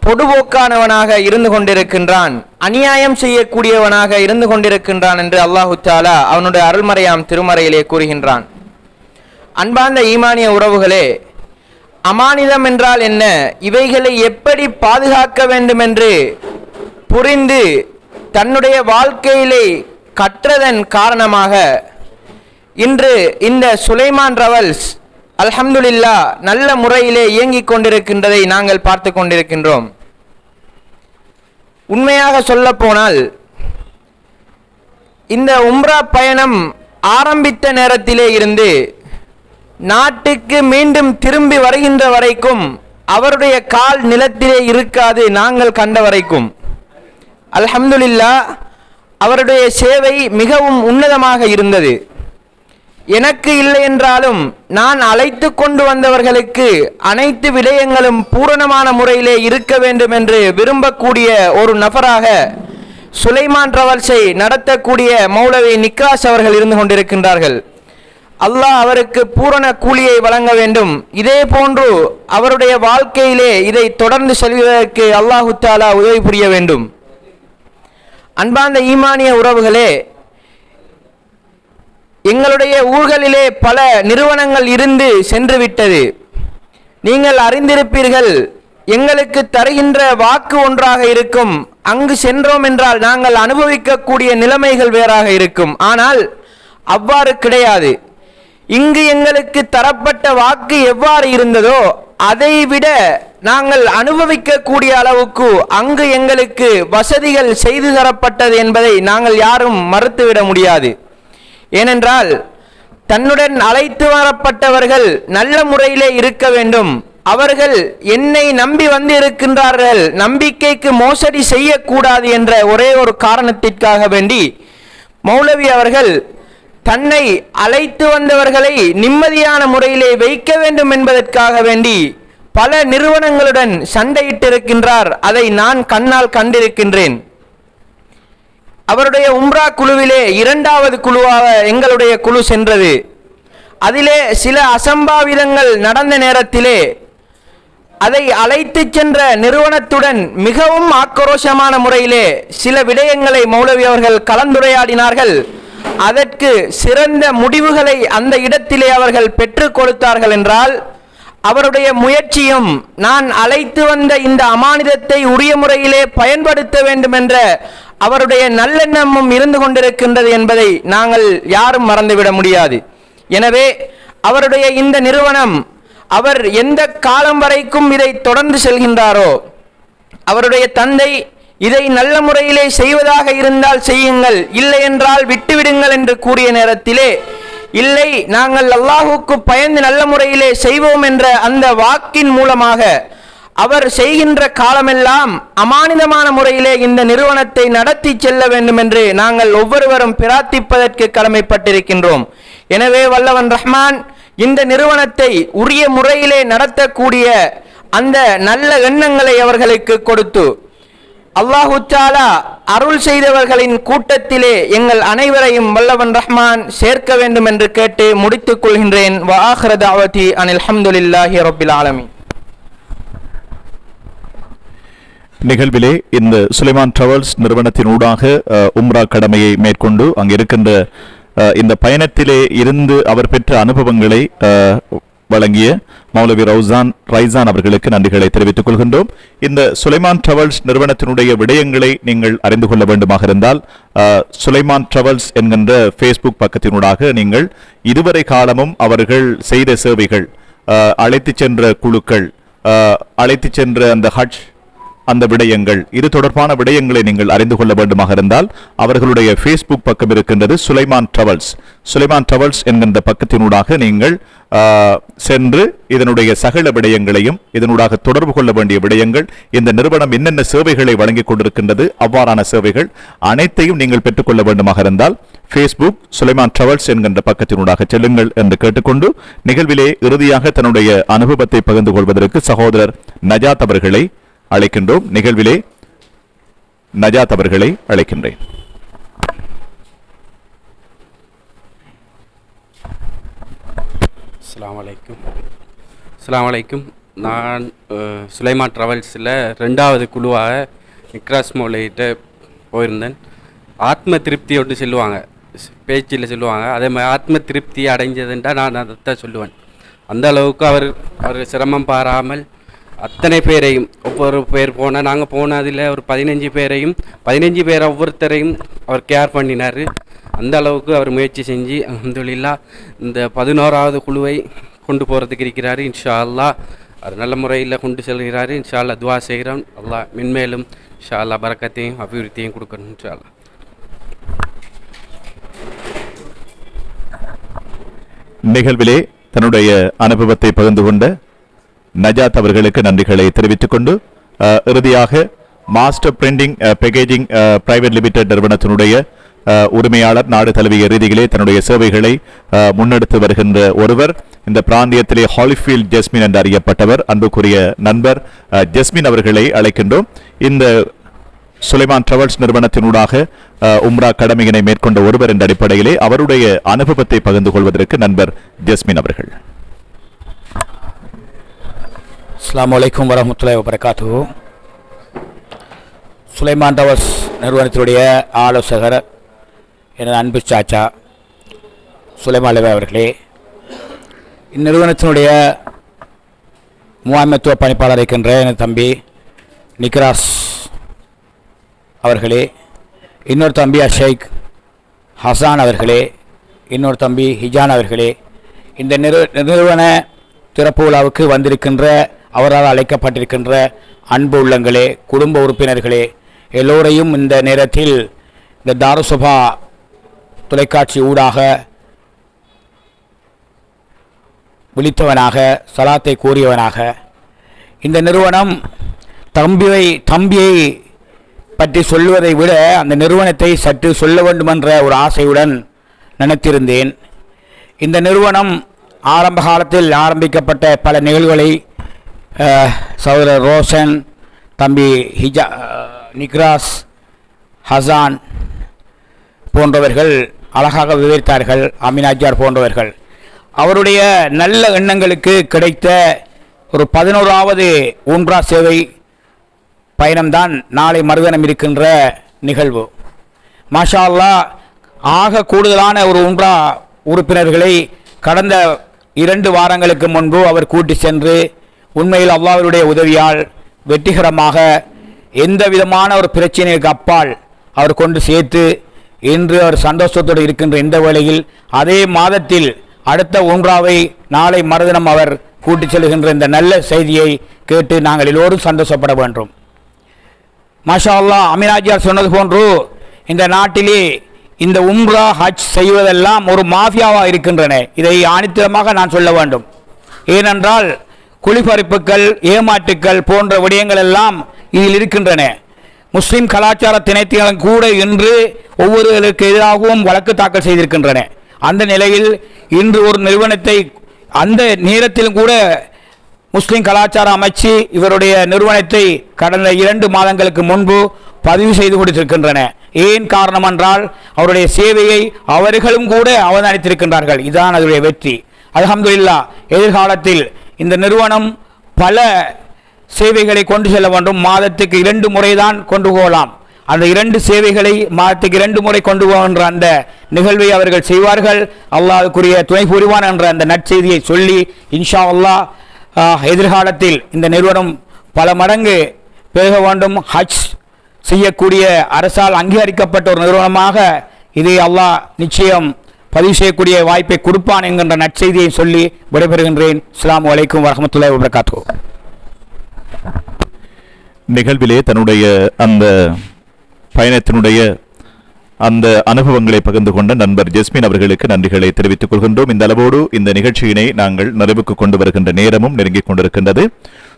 பொடுபோக்கானவனாக இருந்து கொண்டிருக்கின்றான், அநியாயம் செய்யக்கூடியவனாக இருந்து கொண்டிருக்கின்றான் என்று அல்லாஹு தஆலா அவனுடைய அருள்மறையாம் திருமறையிலே கூறுகின்றான். அன்பார்ந்த ஈமானிய உறவுகளே, அமானிதம் என்றால் என்ன, இவைகளை எப்படி பாதுகாக்க வேண்டும் என்று புரிந்து தன்னுடைய வாழ்க்கையிலே கற்றதன் காரணமாக இன்று இந்த சுலைமான் டிராவல்ஸ் அல்ஹம்துலில்லாஹ் நல்ல முறையிலே இயங்கிக் கொண்டிருக்கின்றதை நாங்கள் பார்த்து கொண்டிருக்கின்றோம். உண்மையாக சொல்ல போனால் இந்த உம்ரா பயணம் ஆரம்பித்த நேரத்திலே இருந்து நாட்டுக்கு மீண்டும் திரும்பி வருகின்ற வரைக்கும் அவருடைய கால் நிலத்திலே இருக்காது. நாங்கள் கண்ட வரைக்கும் அல்ஹம்துலில்லாஹ் அவருடைய சேவை மிகவும் உன்னதமாக இருந்தது. எனக்கு இல்லை என்றாலும் நான் அழைத்து கொண்டு வந்தவர்களுக்கு அனைத்து விடயங்களும் பூரணமான முறையிலே இருக்க வேண்டும் என்று விரும்பக்கூடிய ஒரு நபராக சுலைமான் டிராவல்ஸை நடத்தக்கூடிய மௌலவி நிக்ராஸ் அவர்கள் இருந்து கொண்டிருக்கின்றார்கள். அல்லாஹ் அவருக்கு பூரண கூலியை வழங்க வேண்டும். இதே போன்று அவருடைய வாழ்க்கையிலே இதை தொடர்ந்து செல்வதற்கு அல்லாஹு தஆலா உதவி புரிய வேண்டும். அன்பார்ந்த ஈமானிய உறவுகளே, எங்களுடைய ஊர்களிலே பல நிறுவனங்கள் இருந்து சென்று விட்டது. நீங்கள் அறிந்திருப்பீர்கள், எங்களுக்கு தருகின்ற வாக்கு ஒன்றாக இருக்கும், அங்கு சென்றோம் என்றால் நாங்கள் அனுபவிக்கக்கூடிய நிலைமைகள் வேறாக இருக்கும். ஆனால் அவ்வாறு கிடையாது. இங்கு எங்களுக்கு தரப்பட்ட வாக்கு எவ்வாறு இருந்ததோ அதைவிட நாங்கள் அனுபவிக்கக்கூடிய அளவுக்கு அங்கு எங்களுக்கு வசதிகள் செய்து தரப்பட்டது என்பதை நாங்கள் யாரும் மறுத்துவிட முடியாது. ஏனென்றால் தன்னுடன் அழைத்து வரப்பட்டவர்கள் நல்ல முறையிலே இருக்க வேண்டும். அவர்கள் என்னை நம்பி வந்து இருக்கின்றார்கள், நம்பிக்கைக்கு மோசடி செய்யக்கூடாது என்ற ஒரே ஒரு காரணத்திற்காக வேண்டி மௌலவி அவர்கள் தன்னை அழைத்து வந்தவர்களை நிம்மதியான முறையிலே வைக்க வேண்டும் என்பதற்காக வேண்டி பல நிறுவனங்களுடன் சண்டையிட்டிருக்கின்றார். அதை நான் கண்ணால் கண்டிருக்கின்றேன். அவருடைய உம்ரா குழுவிலே இரண்டாவது குழுவாக எங்களுடைய குழு சென்றது. அதிலே சில அசம்பாவிதங்கள் நடந்த நேரத்திலே அதை அழைத்து சென்ற நிறுவனத்துடன் மிகவும் ஆக்ரோஷமான முறையிலே சில விடயங்களை மௌலவி அவர்கள் கலந்துரையாடினார்கள். அதற்கு சிறந்த முடிவுகளை அந்த இடத்திலே அவர்கள் பெற்றுக் கொடுத்தார்கள் என்றால் அவருடைய முயற்சியும் நான் அழைத்து வந்த இந்த அமானிதத்தை உரிய முறையிலே பயன்படுத்த வேண்டும் என்ற அவருடைய நல்லெண்ணமும் இருந்து கொண்டிருக்கின்றது என்பதை நாங்கள் யாரும் மறந்துவிட முடியாது. எனவே அவருடைய இந்த நிறுவனம் அவர் எந்த காலம் வரைக்கும் இதை தொடர்ந்து செல்கின்றாரோ, அவருடைய தந்தை இதை நல்ல முறையிலே செய்வதாக இருந்தால் செய்யுங்கள், இல்லை என்றால் விட்டுவிடுங்கள் என்று கூறிய நேரத்திலே இல்லை, நாங்கள் அல்லாஹுக்கு பயந்து நல்ல முறையிலே செய்வோம் என்ற அந்த வாக்கின் மூலமாக அவர் செய்கின்ற காலமெல்லாம் அமானிதமான முறையிலே இந்த நிறுவனத்தை நடத்தி செல்ல வேண்டும் என்று நாங்கள் ஒவ்வொருவரும் பிரார்த்திப்பதற்கு கடமைப்பட்டிருக்கின்றோம். எனவே வல்லவன் ரஹ்மான் இந்த நிறுவனத்தை உரிய முறையிலே நடத்தக்கூடிய அந்த நல்ல எண்ணங்களை அவர்களுக்கு கொடுத்து அல்லாஹு தஆலா அருள் செய்தவர்களின் கூட்டத்திலே எங்கள் அனைவரையும் வல்லவன் ரஹ்மான் சேர்க்க வேண்டும் என்று கேட்டு முடித்துக் கொள்கின்றேன். வ ஆகிர தஅவதி அனில் ஹம்துலில்லாஹி ரப்பில் ஆலமீன். நிகழ்விலே இந்த சுலைமான் டிராவல்ஸ் நிறுவனத்தின் ஊடாக உம்ரா கடமையை மேற்கொண்டு அங்கிருக்கின்ற இந்த பயணத்திலே இருந்து அவர் பெற்ற அனுபவங்களை வழங்கிய மௌலவி ரைசான் அவர்களுக்கு நன்றிகளை தெரிவித்துக் கொள்கின்றோம். இந்த சுலைமான் டிராவல்ஸ் நிறுவனத்தினுடைய விடயங்களை நீங்கள் அறிந்து கொள்ள வேண்டுமாக இருந்தால் சுலைமான் டிராவல்ஸ் என்கின்ற ஃபேஸ்புக் பக்கத்தினூடாக நீங்கள் இதுவரை காலமும் அவர்கள் செய்த சேவைகள், அழைத்து சென்ற குழுக்கள், அழைத்து சென்ற அந்த ஹஜ் அந்த விடயங்கள், இது தொடர்பான விடயங்களை நீங்கள் அறிந்து கொள்ள வேண்டுமாக இருந்தால் அவர்களுடைய ஃபேஸ்புக் பக்கம் இருக்கின்றது சுலைமான் டிராவல்ஸ் என்கின்ற பக்கத்தினூடாக நீங்கள் சென்று இதனுடைய சகல விடயங்களையும் இதனூடாக தொடர்பு கொள்ள வேண்டிய விடயங்கள், இந்த நிறுவனம் என்னென்ன சேவைகளை வழங்கிக் கொண்டிருக்கின்றது, அவ்வாறான சேவைகள் அனைத்தையும் நீங்கள் பெற்றுக்கொள்ள வேண்டுமாக இருந்தால் ஃபேஸ்புக் சுலைமான் டிராவல்ஸ் என்கின்ற பக்கத்தினூடாக செல்லுங்கள் என்று கேட்டுக்கொண்டு நிகழ்விலே இறுதியாக தன்னுடைய அனுபவத்தை பகிர்ந்து கொள்வதற்கு சகோதரர் நஜாத் அவர்களை அழைக்கின்றோம். நிகழ்விலே நஜாத் அவர்களை அழைக்கின்றேன். அஸ்ஸலாமு அலைக்கும். நான் சுலைமான் டிராவல்ஸில் 2வது குழுவாக நிக்ராஸ் மௌலையிட்ட போயிருந்தேன். ஆத்ம திருப்தி ஒன்று சொல்லுவாங்க, பேச்சில் சொல்லுவாங்க. அதே மாதிரி ஆத்ம திருப்தி அடைஞ்சதுன்றா நான் அதைத்தான் சொல்லுவேன். அந்த அளவுக்கு அவர் சிரமம் பாராமல் அத்தனை பேரையும், ஒவ்வொரு பேர் போனால் நாங்கள் போனதில் ஒரு 15 பேரையும் 15 பேர் ஒவ்வொருத்தரையும் அவர் கேர் பண்ணினார். அந்த அளவுக்கு அவர் முயற்சி செஞ்சு அல்ஹம்துலில்லாஹ் இந்த 11வது குழுவை கொண்டு போகிறதுக்கு இருக்கிறாரு. இன்ஷா அல்லாஹ் அவர் நல்ல முறையில் கொண்டு செல்கிறாரு. இன்ஷா அல்லாஹ் துவா செய்கிறோம். அல்லாஹ் மென்மேலும் இன்ஷா அல்லாஹ் பரக்கத்தையும் அபிவிருத்தியும் கொடுக்கணும் இன்ஷா அல்லாஹ். நிகழ்விலே தன்னுடைய அனுபவத்தை பகிர்ந்து கொண்ட நஜாத் அவர்களுக்கு நன்றிகளை தெரிவித்துக் கொண்டு இறுதியாக master printing packaging private limited நிறுவனத்தினுடைய உரிமையாளர், நாடு தழுவிய ரீதியிலே தன்னுடைய சேவைகளை முன்னெடுத்து வருகின்ற ஒருவர், இந்த பிராந்தியத்திலே ஹாலிஃபீல்ட் ஜஸ்மின் என்று அறியப்பட்டவர், அன்புக்குரிய நண்பர் ஜஸ்மின் அவர்களை அழைக்கின்றோம். இந்த சுலைமான் டிராவல்ஸ் நிறுவனத்தினூடாக உம்ரா கடமையினை மேற்கொண்ட ஒருவர் என்ற அடிப்படையிலே அவருடைய அனுபவத்தை பகிர்ந்து கொள்வதற்கு நண்பர் ஜஸ்மின் அவர்கள். அஸ்ஸலாமு அலைக்கும் வரஹ்மத்துல்லாஹி வபரகாத்துஹு. சுலைமான் டிராவல்ஸ் நிறுவனத்தினுடைய ஆலோசகர் எனது அன்பு சாச்சா சுலைமான் அவர்களே, இந்நிறுவனத்தினுடைய முகாமைத்துவ பணிப்பாளர் இருக்கின்ற எனது தம்பி நிக்ராஸ் அவர்களே, இன்னொரு தம்பி ஷேக் ஹசான் அவர்களே, இன்னொரு தம்பி ஹிஜான் அவர்களே, இந்த நிறுவன திறப்பு விழாவுக்கு வந்திருக்கின்ற அவரால் அழைக்கப்பட்டிருக்கின்ற அன்பு உள்ளங்களே, குடும்ப உறுப்பினர்களே, எல்லோரையும் இந்த நேரத்தில் இந்த தாருசபா தொலைக்காட்சி ஊடாக விழித்தவனாக சலாத்தை கூறியவனாக இந்த நிறுவனம் தம்பியை பற்றி சொல்வதை விட அந்த நிறுவனத்தை சற்று சொல்ல வேண்டுமென்ற ஒரு ஆசையுடன் நினைத்திருந்தேன். இந்த நிறுவனம் ஆரம்ப காலத்தில் ஆரம்பிக்கப்பட்ட பல நிகழ்வுகளை சகோதரர் ரோஷன், தம்பி நிக்ராஸ், ஹசான் போன்றவர்கள் அழகாக விவரித்தார்கள். அமீனாஜார் போன்றவர்கள் அவருடைய நல்ல எண்ணங்களுக்கு கிடைத்த ஒரு 11வது உம்ரா சேவை பயணம்தான் நாளை மறுதினம் இருக்கின்ற நிகழ்வு. மாஷா அல்லாஹ், ஆக கூடுதலான ஒரு உம்ரா உறுப்பினர்களை கடந்த 2 வாரங்களுக்கு முன்பு அவர் கூட்டி சென்று உண்மையில் அல்லாஹ்வுடைய உதவியால் வெற்றிகரமாக எந்த விதமான ஒரு பிரச்சனைக்கு அப்பால் அவர் கொண்டு சேர்த்து இன்று அவர் சந்தோஷத்தோடு இருக்கின்ற இந்த வேளையில் அதே மாதத்தில் அடுத்த உம்ராவை நாளை மறுதினம் அவர் கூட்டி செல்கின்ற இந்த நல்ல செய்தியை கேட்டு நாங்கள் எல்லோரும் சந்தோஷப்பட வேண்டும். மாஷா அல்லாஹ், அமீனாஜியார் சொன்னது போன்று இந்த நாட்டிலே இந்த உம்ரா ஹஜ் செய்வதெல்லாம் ஒரு மாஃபியாவாக இருக்கின்றன. இதை ஆணித்தரமாக நான் சொல்ல வேண்டும். ஏனென்றால் குளிப்பறிப்புகள், ஏமாற்றுக்கள் போன்ற விடயங்கள் எல்லாம் இதில் இருக்கின்றன. முஸ்லிம் கலாச்சார திணைத்திலும் கூட இன்று ஒவ்வொருவருக்கு எதிராகவும் வழக்கு தாக்கல் செய்திருக்கின்றன. அந்த நிலையில் இன்று ஒரு நிறுவனத்தை அந்த நேரத்திலும் கூட முஸ்லிம் கலாச்சார அமைச்சு இவருடைய நிறுவனத்தை கடந்த 2 மாதங்களுக்கு முன்பு பதிவு செய்து கொடுத்திருக்கின்றன. ஏன் காரணம் என்றால் அவருடைய சேவையை அவர்களும் கூட அவதானித்திருக்கின்றார்கள். இதுதான் அதனுடைய வெற்றி. அல்ஹம்துலில்லாஹ், எதிர்காலத்தில் இந்த நிறுவனம் பல சேவைகளை கொண்டு செல்ல வேண்டும். மாதத்துக்கு 2 முறைதான் கொண்டு போகலாம். அந்த 2 சேவைகளை மாதத்துக்கு 2 முறை கொண்டு போகின்ற அந்த நிகழ்வை அவர்கள் செய்வார்கள். அல்லாஹ்வுக்குரிய துணை புரிவான் என்ற அந்த நற்செய்தியை சொல்லி இன்ஷா அல்லாஹ் எதிர்காலத்தில் இந்த நிறுவனம் பல மடங்கு பெருக வேண்டும். ஹஜ் செய்யக்கூடிய அரசால் அங்கீகரிக்கப்பட்ட ஒரு நிறுவனமாக இதை அல்லாஹ் நிச்சயம் பதிவு செய்யக்கூடிய வாய்ப்பை கொடுப்பான் என்கின்ற நற்செய்தியை சொல்லி விடைபெறுகின்றேன். அஸ்ஸலாமு அலைக்கும் வரஹ்மத்துல்லாஹி வபரகாத்துஹு. நிகழ்விலே தன்னுடைய அந்த பயணத்தினுடைய அந்த அனுபவங்களை பகிர்ந்து கொண்ட நண்பர் ஜஸ்மின் அவர்களுக்கு நன்றிகளை தெரிவித்துக் கொள்கின்றோம். இந்த அளவோடு இந்த நிகழ்ச்சியினை நாங்கள் நிறைவுக்கு கொண்டு வருகின்ற நேரமும் நெருங்கிக் கொண்டிருக்கின்றது.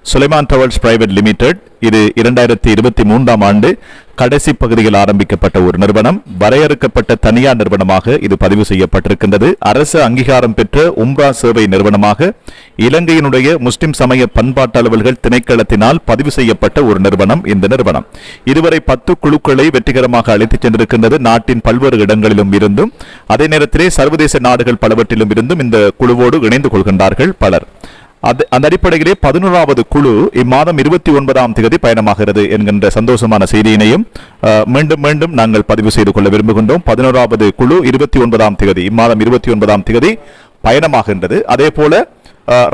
சுலைமான் டிராவல்ஸ் பிரைவேட் லிமிடெட் இது 2023ஆம் ஆண்டு கடைசி பகுதியில் ஆரம்பிக்கப்பட்ட ஒரு நிறுவனம். வரையறுக்கப்பட்ட தனியார் நிறுவனமாக இது பதிவு செய்யப்பட்டிருக்கின்றது. அரசு அங்கீகாரம் பெற்ற உம்ரா சேவை நிறுவனமாக இலங்கையினுடைய முஸ்லிம் சமய பண்பாட்டு அலுவல்கள் திணைக்களத்தினால் பதிவு செய்யப்பட்ட ஒரு நிறுவனம் இந்த நிறுவனம். இதுவரை 10 குழுக்களை வெற்றிகரமாக அழைத்துச் சென்றிருக்கின்றது. நாட்டின் பல்வேறு இடங்களிலும் இருந்தும் அதே நேரத்திலே சர்வதேச நாடுகள் பலவற்றிலும் இருந்தும் இந்த குழுவோடு இணைந்து கொள்கின்றார்கள் பலர். அந்த அடிப்படையிலே 11வது குழு இம்மாதம் 29ஆம் தேதி பயணமாகிறது என்கின்ற சந்தோஷமான செய்தியினையும் மீண்டும் மீண்டும் நாங்கள் பதிவு செய்து கொள்ள விரும்புகின்றோம். 11வது குழு 29ஆம் தேதி இம்மாதம் 29ஆம் தேதி பயணமாகின்றது. அதே போல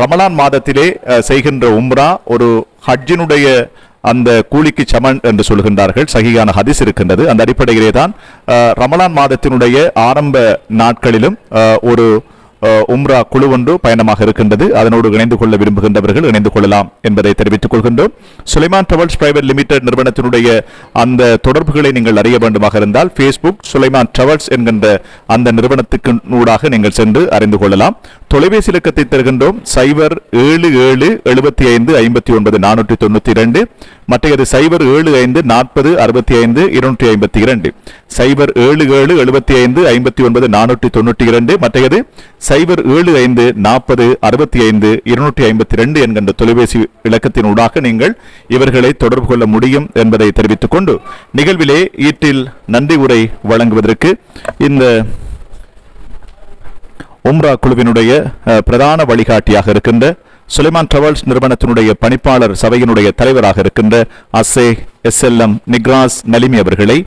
ரமலான் மாதத்திலே செய்கின்ற உம்ரா ஒரு ஹஜ்ஜினுடைய அந்த கூலிக்கு சமன் என்று சொல்கின்றார்கள். சஹீஹான ஹதீஸ் இருக்கின்றது. அந்த அடிப்படையிலே தான் ரமலான் மாதத்தினுடைய ஆரம்ப நாட்களிலும் ஒரு உம்ரா குழு ஒன்று பயணமாக இருக்கின்றது. அதனோடு இணைந்து கொள்ள விரும்புகின்றவர்கள் இணைந்து கொள்ளலாம் என்பதை தெரிவித்துக் கொள்கின்றோம். சுலைமான் டிராவல்ஸ் பிரைவேட் லிமிடெட் நிறுவனத்தினுடைய அந்த தொடர்புகளை நீங்கள் அறிய வேண்டுமாக இருந்தால் Facebook சுலைமான் டிராவல்ஸ் என்கின்ற அந்த நிறுவனத்துக்கு ஊடாக நீங்கள் சென்று அறிந்து கொள்ளலாம். தொலைபேசி இலக்கத்தை தருகின்றோம். 0775559 மற்றது 0754065 0775559 மற்றது 0754065 என்கின்ற தொலைபேசி இலக்கத்தின் ஊடாக நீங்கள் இவர்களை தொடர்பு கொள்ள முடியும் என்பதை தெரிவித்துக் கொண்டு நிகழ்விலே ஈட்டில் நன்றி உரை வழங்குவதற்கு இந்த உம்ரா குழுவினுடைய பிரதான வழிகாட்டியாக இருக்கின்ற சுலைமான் டிராவல்ஸ் நிறுவனத்தினுடைய பணிப்பாளர் சபையினுடைய தலைவராக இருக்கின்ற SLM நிக்ராஸ் நலிமி அவர்களை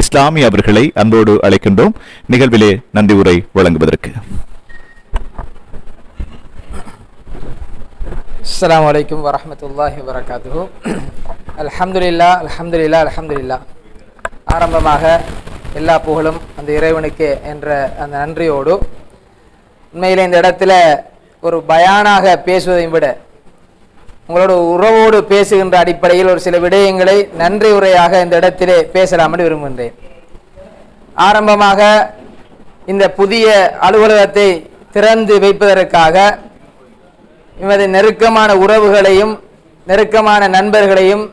இஸ்லாமி அவர்களை அன்போடு அழைக்கின்றோம் நிகழ்விலே நன்றி உரை வழங்குவதற்கு. அஸ்ஸலாமு அலைக்கும் வரஹ்மத்துல்லாஹி வபரகாத்துஹு. அல்ஹம்துலில்லாஹ் அல்ஹம்துலில்லாஹ் அல்ஹம்துலில்லாஹ். ஆரம்பமாக எல்லா புகழும் அந்த இறைவனுக்கு என்ற அந்த நன்றியோடு, உண்மையில் இந்த இடத்துல ஒரு பயானாக பேசுவதை விட உங்களோட உறவோடு பேசுகின்ற அடிப்படையில் ஒரு சில விடயங்களை நன்றி உரையாக இந்த இடத்திலே பேசலாம் என்று விரும்புகின்றேன். ஆரம்பமாக இந்த புதிய அலுவலகத்தை திறந்து வைப்பதற்காக எமது நெருக்கமான உறவுகளையும் நெருக்கமான நண்பர்களையும்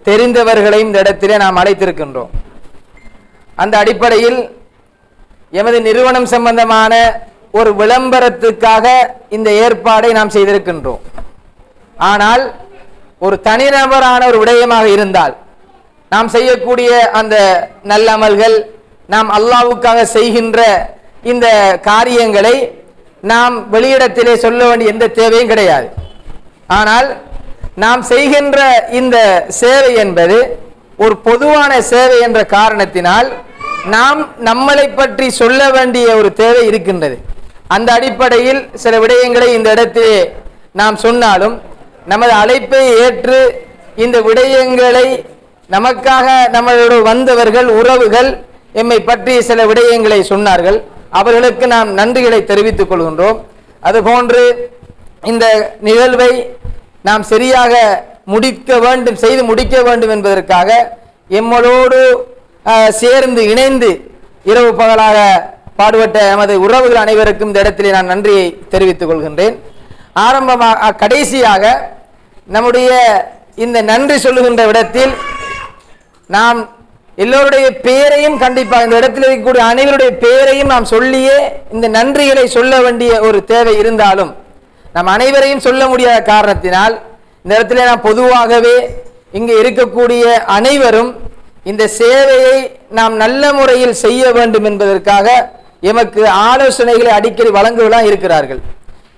தெரிந்தவர்களையும் இந்த இடத்திலே நாம் அழைத்திருக்கின்றோம். அந்த அடிப்படையில் எமது நிறுவனம் சம்பந்தமான ஒரு விளம்பரத்துக்காக இந்த ஏற்பாடை நாம் செய்திருக்கின்றோம். ஆனால் ஒரு தனிநபரான ஒரு விடயமாக இருந்தால் நாம் செய்யக்கூடிய அந்த நல்லமல்கள், நாம் அல்லாஹ்வுக்காக செய்கின்ற இந்த காரியங்களை நாம் வெளியிடத்திலே சொல்ல வேண்டிய எந்த தேவையும் கிடையாது. ஆனால் நாம் செய்கின்ற இந்த சேவை என்பது ஒரு பொதுவான சேவை என்ற காரணத்தினால் நாம் நம்மளை பற்றி சொல்ல வேண்டிய ஒரு தேவை இருக்கின்றது. அந்த அடிப்படையில் சில விடயங்களை இந்த இடத்திலே நாம் சொன்னாலும், நமது அழைப்பை ஏற்று இந்த விடயங்களை நமக்காக நம்மளோடு வந்தவர்கள் உறவுகள் எம்மை பற்றி சில விடயங்களை சொன்னார்கள். அவர்களுக்கு நாம் நன்றிகளை தெரிவித்துக் கொள்கின்றோம். அதுபோன்று இந்த நிகழ்வை நாம் சரியாக செய்து முடிக்க வேண்டும் என்பதற்காக எம்மளோடு சேர்ந்து இணைந்து இரவு பகலாக பாடுபட்ட எமது உறவுகள் அனைவருக்கும் இந்த இடத்திலே நான் நன்றியை தெரிவித்துக் கொள்கின்றேன். ஆரம்பமாக கடைசியாக நம்முடைய இந்த நன்றி சொல்லுகின்ற இடத்தில் நாம் எல்லோருடைய பெயரையும் கண்டிப்பாக இந்த இடத்தில் இருக்கக்கூடிய அனைவருடைய பெயரையும் நாம் சொல்லியே இந்த நன்றிகளை சொல்ல வேண்டிய ஒரு தேவை இருந்தாலும் நாம் அனைவரையும் சொல்ல முடியாத காரணத்தினால் இந்த இடத்துல நாம் பொதுவாகவே இங்கே இருக்கக்கூடிய அனைவரும் இந்த சேவையை நாம் நல்ல முறையில் செய்ய வேண்டும் என்பதற்காக எமக்கு ஆலோசனைகளை அடிக்கடி வழங்குவதாக இருக்கிறார்கள்.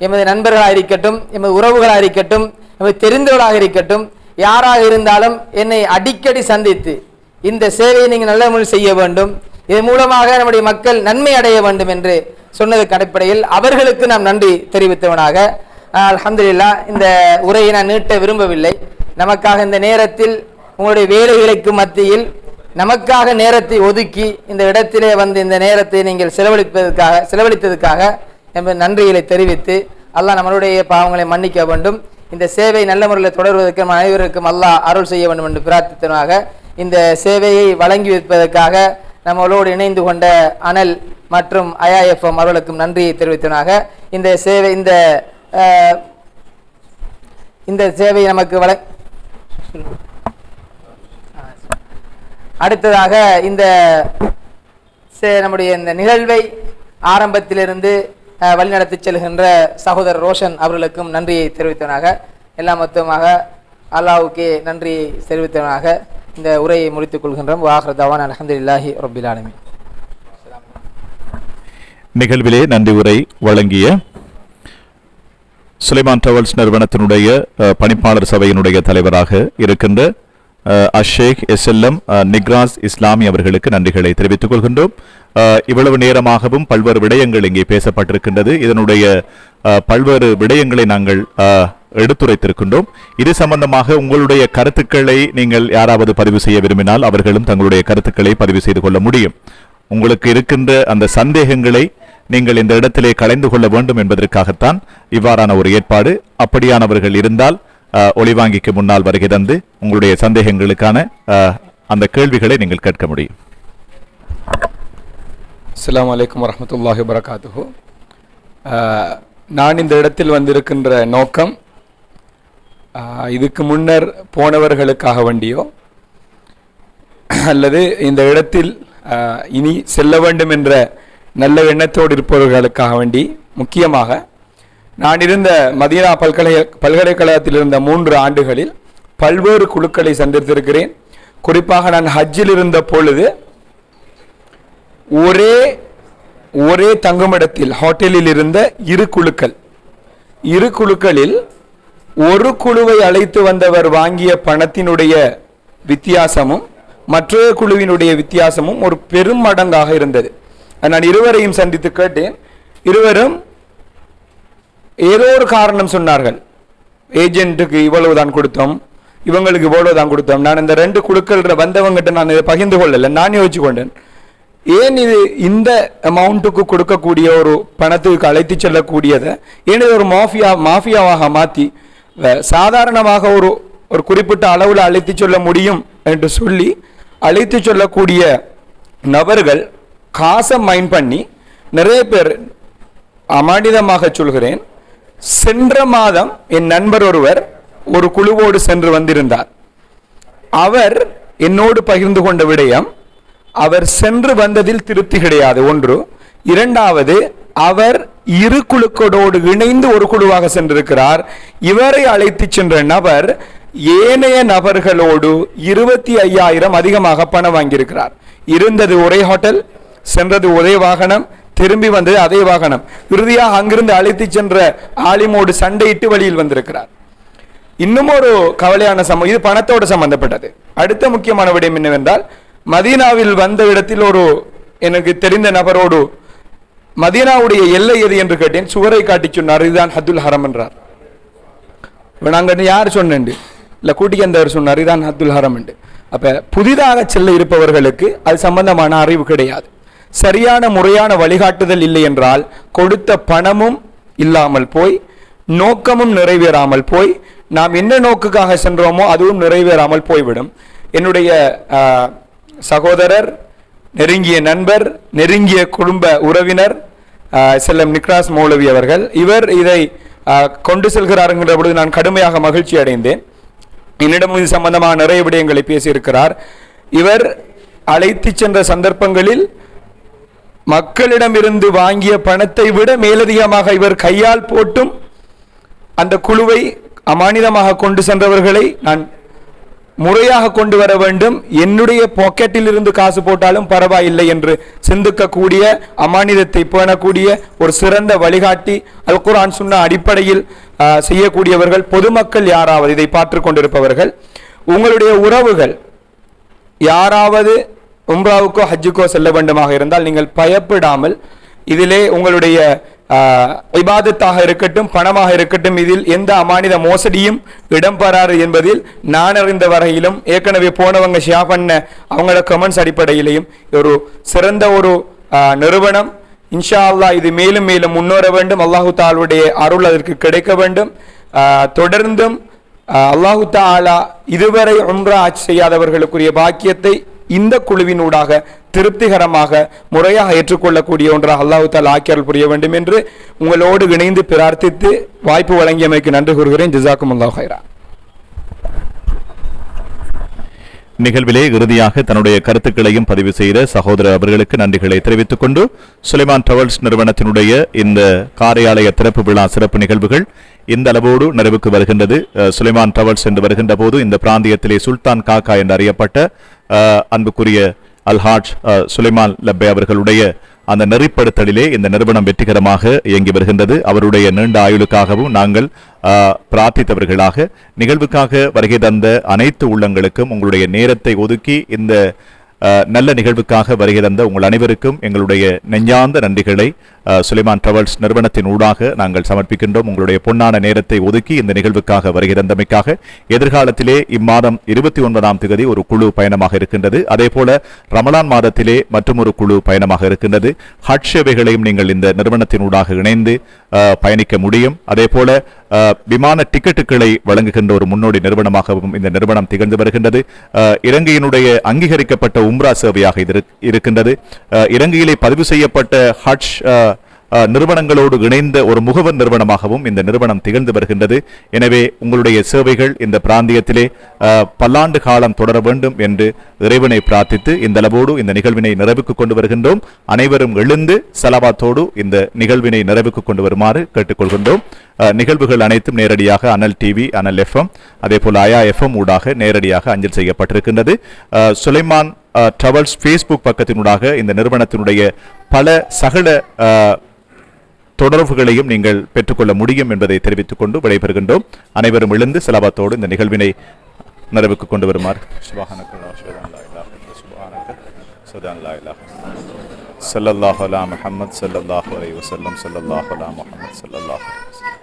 எமது நண்பர்களாக இருக்கட்டும், எமது உறவுகளாக இருக்கட்டும், எமது தெரிந்தவர்களாக இருக்கட்டும், யாராக இருந்தாலும் என்னை அடிக்கடி சந்தித்து இந்த சேவையை நீங்கள் நல்ல முறையில் செய்ய வேண்டும், இதன் மூலமாக நம்முடைய மக்கள் நன்மை அடைய வேண்டும் என்று சொன்னதுக்கு அடிப்படையில் அவர்களுக்கு நாம் நன்றி தெரிவித்தவனாக அல்ஹம்துலில்லாஹ் இந்த உரையை நான் நீட்ட விரும்பவில்லை. நமக்காக இந்த நேரத்தில் உங்களுடைய வேலைகளுக்கு மத்தியில் நமக்காக நேரத்தை ஒதுக்கி இந்த இடத்திலே வந்து இந்த நேரத்தை நீங்கள் செலவழித்ததுக்காக என்பது நன்றிகளை தெரிவித்து அல்லாஹ் நம்மளுடைய பாவங்களை மன்னிக்க வேண்டும். இந்த சேவை நல்ல முறையில் தொடர்வதற்கு நம்ம அனைவருக்கும் அல்லாஹ் அருள் செய்ய வேண்டும் என்று பிரார்த்தித்தனாக இந்த சேவையை வழங்கி வைப்பதற்காக நம்மளோடு இணைந்து கொண்ட அனல் மற்றும் IIFM அவர்களுக்கும் நன்றியை தெரிவித்தனாக இந்த சேவை நமக்கு அடுத்ததாக இந்த நம்முடைய இந்த நிகழ்வை ஆரம்பத்திலிருந்து வழிநடத்தி செல்கின்ற சகோதரர் ரோஷன் அவர்களுக்கும் நன்றியை தெரிவித்தவனாக எல்லாம் மொத்தமாக அல்லாஹ்வுக்கே நன்றியை தெரிவித்தவனாக இந்த உரையை முடித்துக் கொள்கின்றோம். வாஹிரு தவானா அல்ஹம்துலில்லாஹி ரப்பில் ஆலமீன். நிகழ்விலே நன்றி உரை வழங்கிய சுலைமான் டிராவல்ஸ் நிறுவனத்தினுடைய பணிப்பாளர் சபையினுடைய தலைவராக இருக்கின்ற அஷேக் SLM நிக்ராஸ் இஸ்லாமி அவர்களுக்கு நன்றிகளை தெரிவித்துக் கொள்கின்றோம். இவ்வளவு நேரமாகவும் பல்வேறு விடயங்கள் இங்கே பேசப்பட்டிருக்கின்றது. இதனுடைய பல்வேறு விடயங்களை நாங்கள் எடுத்துரைத்திருக்கின்றோம். இது சம்பந்தமாக உங்களுடைய கருத்துக்களை நீங்கள் யாராவது பதிவு செய்ய விரும்பினால் அவர்களும் தங்களுடைய கருத்துக்களை பதிவு செய்து கொள்ள முடியும். உங்களுக்கு இருக்கின்ற அந்த சந்தேகங்களை நீங்கள் இந்த இடத்திலே கலைந்து கொள்ள வேண்டும் என்பதற்காகத்தான் இவ்வாறான ஒரு ஏற்பாடு. அப்படியானவர்கள் இருந்தால் ஒளிவாங்கிக்கு முன்னால் வருகை தந்து உங்களுடைய சந்தேகங்களுக்கான அந்த கேள்விகளை நீங்கள் கேட்க முடியும். அஸ்ஸலாமு அலைக்கும் வரஹ்மத்துல்லாஹி வபரகாத்துஹு. நான் இந்த இடத்தில் வந்திருக்கின்ற நோக்கம் இதுக்கு முன்னர் போனவர்களுக்காக வேண்டியோ அல்லது இந்த இடத்தில் இனி செல்ல வேண்டும் என்ற நல்ல எண்ணத்தோடு இருப்பவர்களுக்காக வேண்டி, முக்கியமாக நான் இருந்த மதீனா பல்கலைக்கழகத்தில் இருந்த 3 ஆண்டுகளில் பல்வேறு குழுக்களை சந்தித்திருக்கிறேன். குறிப்பாக நான் ஹஜ்ஜில் இருந்த பொழுது ஒரே தங்குமிடத்தில் ஹோட்டலில் இருந்த 2 குழுக்களில் ஒரு குழுவை அழைத்து வந்தவர் வாங்கிய பணத்தினுடைய வித்தியாசமும் மற்றொரு குழுவினுடைய வித்தியாசமும் ஒரு பெரும் மடங்காக இருந்தது. நான் இருவரையும் சந்தித்து கேட்டேன். இருவரும் ஏதோ ஒரு காரணம் சொன்னார்கள். ஏஜென்ட்டுக்கு இவ்வளவுதான் கொடுத்தோம், இவங்களுக்கு இவ்வளவுதான் கொடுத்தோம். நான் இந்த ரெண்டு குழுக்கள் வந்தவங்கிட்ட நான் இதை பகிர்ந்து கொள்ளலை. நான் யோசிச்சு கொண்டேன், ஏன் இது இந்த அமௌண்ட்டுக்கு கொடுக்கக்கூடிய ஒரு பணத்துக்கு அழைத்து செல்லக்கூடியதை ஏன் இது ஒரு மாஃபியாவாக மாற்றி சாதாரணமாக ஒரு ஒரு குறிப்பிட்ட அளவில் அழைத்து சொல்ல முடியும் என்று சொல்லி அழைத்து சொல்லக்கூடிய நபர்கள் காசை மைண்ட் பண்ணி நிறைய பேர், அமானிதமாக சொல்கிறேன், சென்ற மாதம் என் நண்பர் ஒருவர் ஒரு குழுவோடு சென்று வந்திருந்தார். அவர் என்னோடு பகிர்ந்து கொண்ட விடயம், அவர் சென்று வந்ததில் திருப்தி கிடையாது ஒன்று. இரண்டாவது, அவர் இரு குழுக்களோடு இணைந்து ஒரு குழுவாக சென்றிருக்கிறார். இவரை அழைத்து சென்ற நபர் ஏனைய நபர்களோடு 25,000 அதிகமாக பணம் வாங்கியிருக்கிறார். இருந்தது ஒரே ஹோட்டல், சென்றது ஒரே வாகனம், திரும்பி வந்தது அதே வாகனம். இறுதியாக அங்கிருந்து அழைத்து சென்ற ஆலிமோடு சண்டையிட்டு வழியில் வந்திருக்கிறார். இன்னும் ஒரு கவலையான சம்பவம், இது பணத்தோடு சம்பந்தப்பட்டது. அடுத்த முக்கியமான விடயம் என்னவென்றால், மதீனாவில் வந்த இடத்தில் ஒரு எனக்கு தெரிந்த நபரோடு மதீனாவுடைய எல்லை எது என்று கேட்டேன். சுவரை காட்டி சொன்னார், இதுதான் ஹத்துல் ஹரம் என்றார். நாங்கள் யார் சொன்னேன் இல்லை, கூட்டிக்கு வந்தவர் சொன்னார், இதுதான் ஹத்துல் ஹரம் என்று. அப்போ புதிதாக செல்ல இருப்பவர்களுக்கு அது சம்பந்தமான அறிவு கிடையாது. சரியான முறையான வழிகாட்டுதல் இல்லை என்றால் கொடுத்த பணமும் இல்லாமல் போய், நோக்கமும் நிறைவேறாமல் போய், நாம் என்ன நோக்குக்காக சென்றோமோ அதுவும் நிறைவேறாமல் போய்விடும். என்னுடைய சகோதரர், நெருங்கிய நண்பர், நெருங்கிய குடும்ப உறவினர் செல்லம் நிக்ராஸ் மௌலவி அவர்கள், இவர் இதை கொண்டு செல்கிறார்கள் பொழுது நான் கடுமையாக மகிழ்ச்சி அடைந்தேன். என்னிடம் இது சம்பந்தமாக நிறைய விடயங்களை பேசியிருக்கிறார். இவர் அழைத்து சென்ற சந்தர்ப்பங்களில் மக்களிடமிருந்து வாங்கிய பணத்தை விட மேலதிகமாக இவர் கையால் போட்டும் அந்த குழுவை அமானிதமாக கொண்டு சென்றவர்களை நான் முறையாக கொண்டு வர வேண்டும், என்னுடைய பாக்கெட்டில் இருந்து காசு போட்டாலும் பரவாயில்லை என்று சிந்திக்கக்கூடிய, அமானிதத்தை பேணக்கூடிய ஒரு சிறந்த வழிகாட்டி, அல் குர்ஆன் சுன்னா அடிப்படையில் செய்யக்கூடியவர்கள், பொதுமக்கள் யாராவது இதை பார்த்து கொண்டிருப்பவர்கள், உங்களுடைய உறவுகள் யாராவது உம்ராவுக்கோ ஹஜ்ஜுக்கோ செல்ல வேண்டுமாக இருந்தால் நீங்கள் பயப்படாமல், இதிலே உங்களுடைய இபாதத்தாக இருக்கட்டும், பணமாக இருக்கட்டும், இதில் எந்த அமானித மோசடியும் இடம்பெறாது என்பதில் நான் அறிந்த வரையிலும், ஏற்கனவே போனவங்க ஷேர் பண்ண அவங்களோட கமெண்ட்ஸ் அடிப்படையிலையும் ஒரு சிறந்த ஒரு நிறுவனம். இன்ஷா அல்லாஹ் இது மேலும் மேலும் முன்னேற வேண்டும். அல்லாஹு தாலுடைய அருள் அதற்கு கிடைக்க வேண்டும். தொடர்ந்தும் அல்லாஹு தாலா இதுவரை உம்ரா ஹஜ் செய்யாதவர்களுக்குரிய பாக்கியத்தை இந்த குழுவினூடாக திருப்திகரமாக முறையாக ஏற்றுக்கொள்ளக்கூடிய ஒன்றாக அல்லாஹு தாலா ஆக்கியருள் புரிய வேண்டும் என்று உங்களோடு இணைந்து பிரார்த்தித்து வாய்ப்பு வழங்கியமைக்கு நன்றி கூறுகிறேன். ஜஸாக்குமுல்லாஹு ஹைரா. நிகழ்விலே இறுதியாக தன்னுடைய கருத்துக்களையும் பதிவு செய்த சகோதரர் அவர்களுக்கு நன்றிகளை தெரிவித்துக் கொண்டு, சுலைமான் டிராவல்ஸ் நிறுவனத்தினுடைய இந்த காரியாலய திறப்பு விழா சிறப்பு நிகழ்வுகள் இந்த அளவோடு நிறைவுக்கு வருகின்றது. சுலைமான் டிராவல்ஸ் என்று வருகின்ற போது இந்த பிராந்தியத்திலே சுல்தான் காக்கா என்று அறியப்பட்ட அன்புக்குரிய அல்ஹாஜ் சுலைமான் லப்பே அவர்களுடைய அந்த நெறிப்படுத்தலிலே இந்த நிறுவனம் வெற்றிகரமாக இயங்கி வருகின்றது. அவருடைய நீண்ட ஆயுளுக்காகவும் நாங்கள் பிரார்த்தித்தவர்களாக, நிகழ்வுக்காக வருகை தந்த அனைத்து உள்ளங்களுக்கும் உங்களுடைய நேரத்தை ஒதுக்கி இந்த நல்ல நிகழ்வுக்காக வருகை தந்த உங்கள் அனைவருக்கும் எங்களுடைய நெஞ்சார்ந்த நன்றிகளை சுலைமான் டிராவல்ஸ் நிறுவனத்தின் ஊடாக நாங்கள் சமர்ப்பிக்கின்றோம். உங்களுடைய பொன்னான நேரத்தை ஒதுக்கி இந்த நிகழ்வுக்காக வருகை தந்தமைக்காக. எதிர்காலத்திலே இம்மாதம் 29ஆம் தேதி ஒரு குழு பயணமாக இருக்கின்றது. அதே போல ரமலான் மாதத்திலே மற்றும் ஒரு குழு பயணமாக இருக்கின்றது. ஹஜ் சேவைகளையும் நீங்கள் இந்த நிறுவனத்தின் ஊடாக இணைந்து பயணிக்க முடியும். அதே போல விமான டிக்கெட்டுகளை வழங்குகின்ற ஒரு முன்னோடி நிறுவனமாகவும் இந்த நிறுவனம் திகழ்ந்து வருகின்றது. இலங்கையினுடைய அங்கீகரிக்கப்பட்ட உம்ரா சேவையாக இது இருக்கின்றது. இலங்கையிலே பதிவு செய்யப்பட்ட ஹஜ் நிறுவனங்களோடு இணைந்த ஒரு முகவர் நிறுவனமாகவும் இந்த நிறுவனம் திகழ்ந்து வருகின்றது. எனவே உங்களுடைய சேவைகள் இந்த பிராந்தியத்திலே பல்லாண்டு காலம் தொடர வேண்டும் என்று இறைவனை பிரார்த்தித்து இந்த அளவோடு இந்த நிகழ்வினை நிறைவுக்கு கொண்டு வருகின்றோம். அனைவரும் எழுந்து சலவாத்தோடு இந்த நிகழ்வினை நிறைவுக்கு கொண்டு வருமாறு கேட்டுக்கொள்கின்றோம். நிகழ்வுகள் அனைத்தும் நேரடியாக அனல் டிவி, அனல் எஃப்எம், அதே போல அயா எஃப்எம் ஊடாக நேரடியாக அஞ்சல் செய்யப்பட்டிருக்கின்றது. சுலைமான் டிராவல்ஸ் ஃபேஸ்புக் பக்கத்தினூடாக இந்த நிறுவனத்தினுடைய பல சகல தொடர்புகளையும் நீங்கள் பெற்றுக்கொள்ள முடியும் என்பதை தெரிவித்துக் கொண்டு விடைபெறுகின்றோம். அனைவரும் எழுந்து செலவாத்தோடு இந்த நிகழ்வினை நிறைவுக்கு கொண்டு வருமாறு ஸல்லல்லாஹு அலா முஹம்மத் ஸல்லல்லாஹு அலைஹி வஸல்லம் ஸல்லல்லாஹு அலா முஹம்மத் ஸல்லல்லாஹு அலைஹி வஸல்லம்.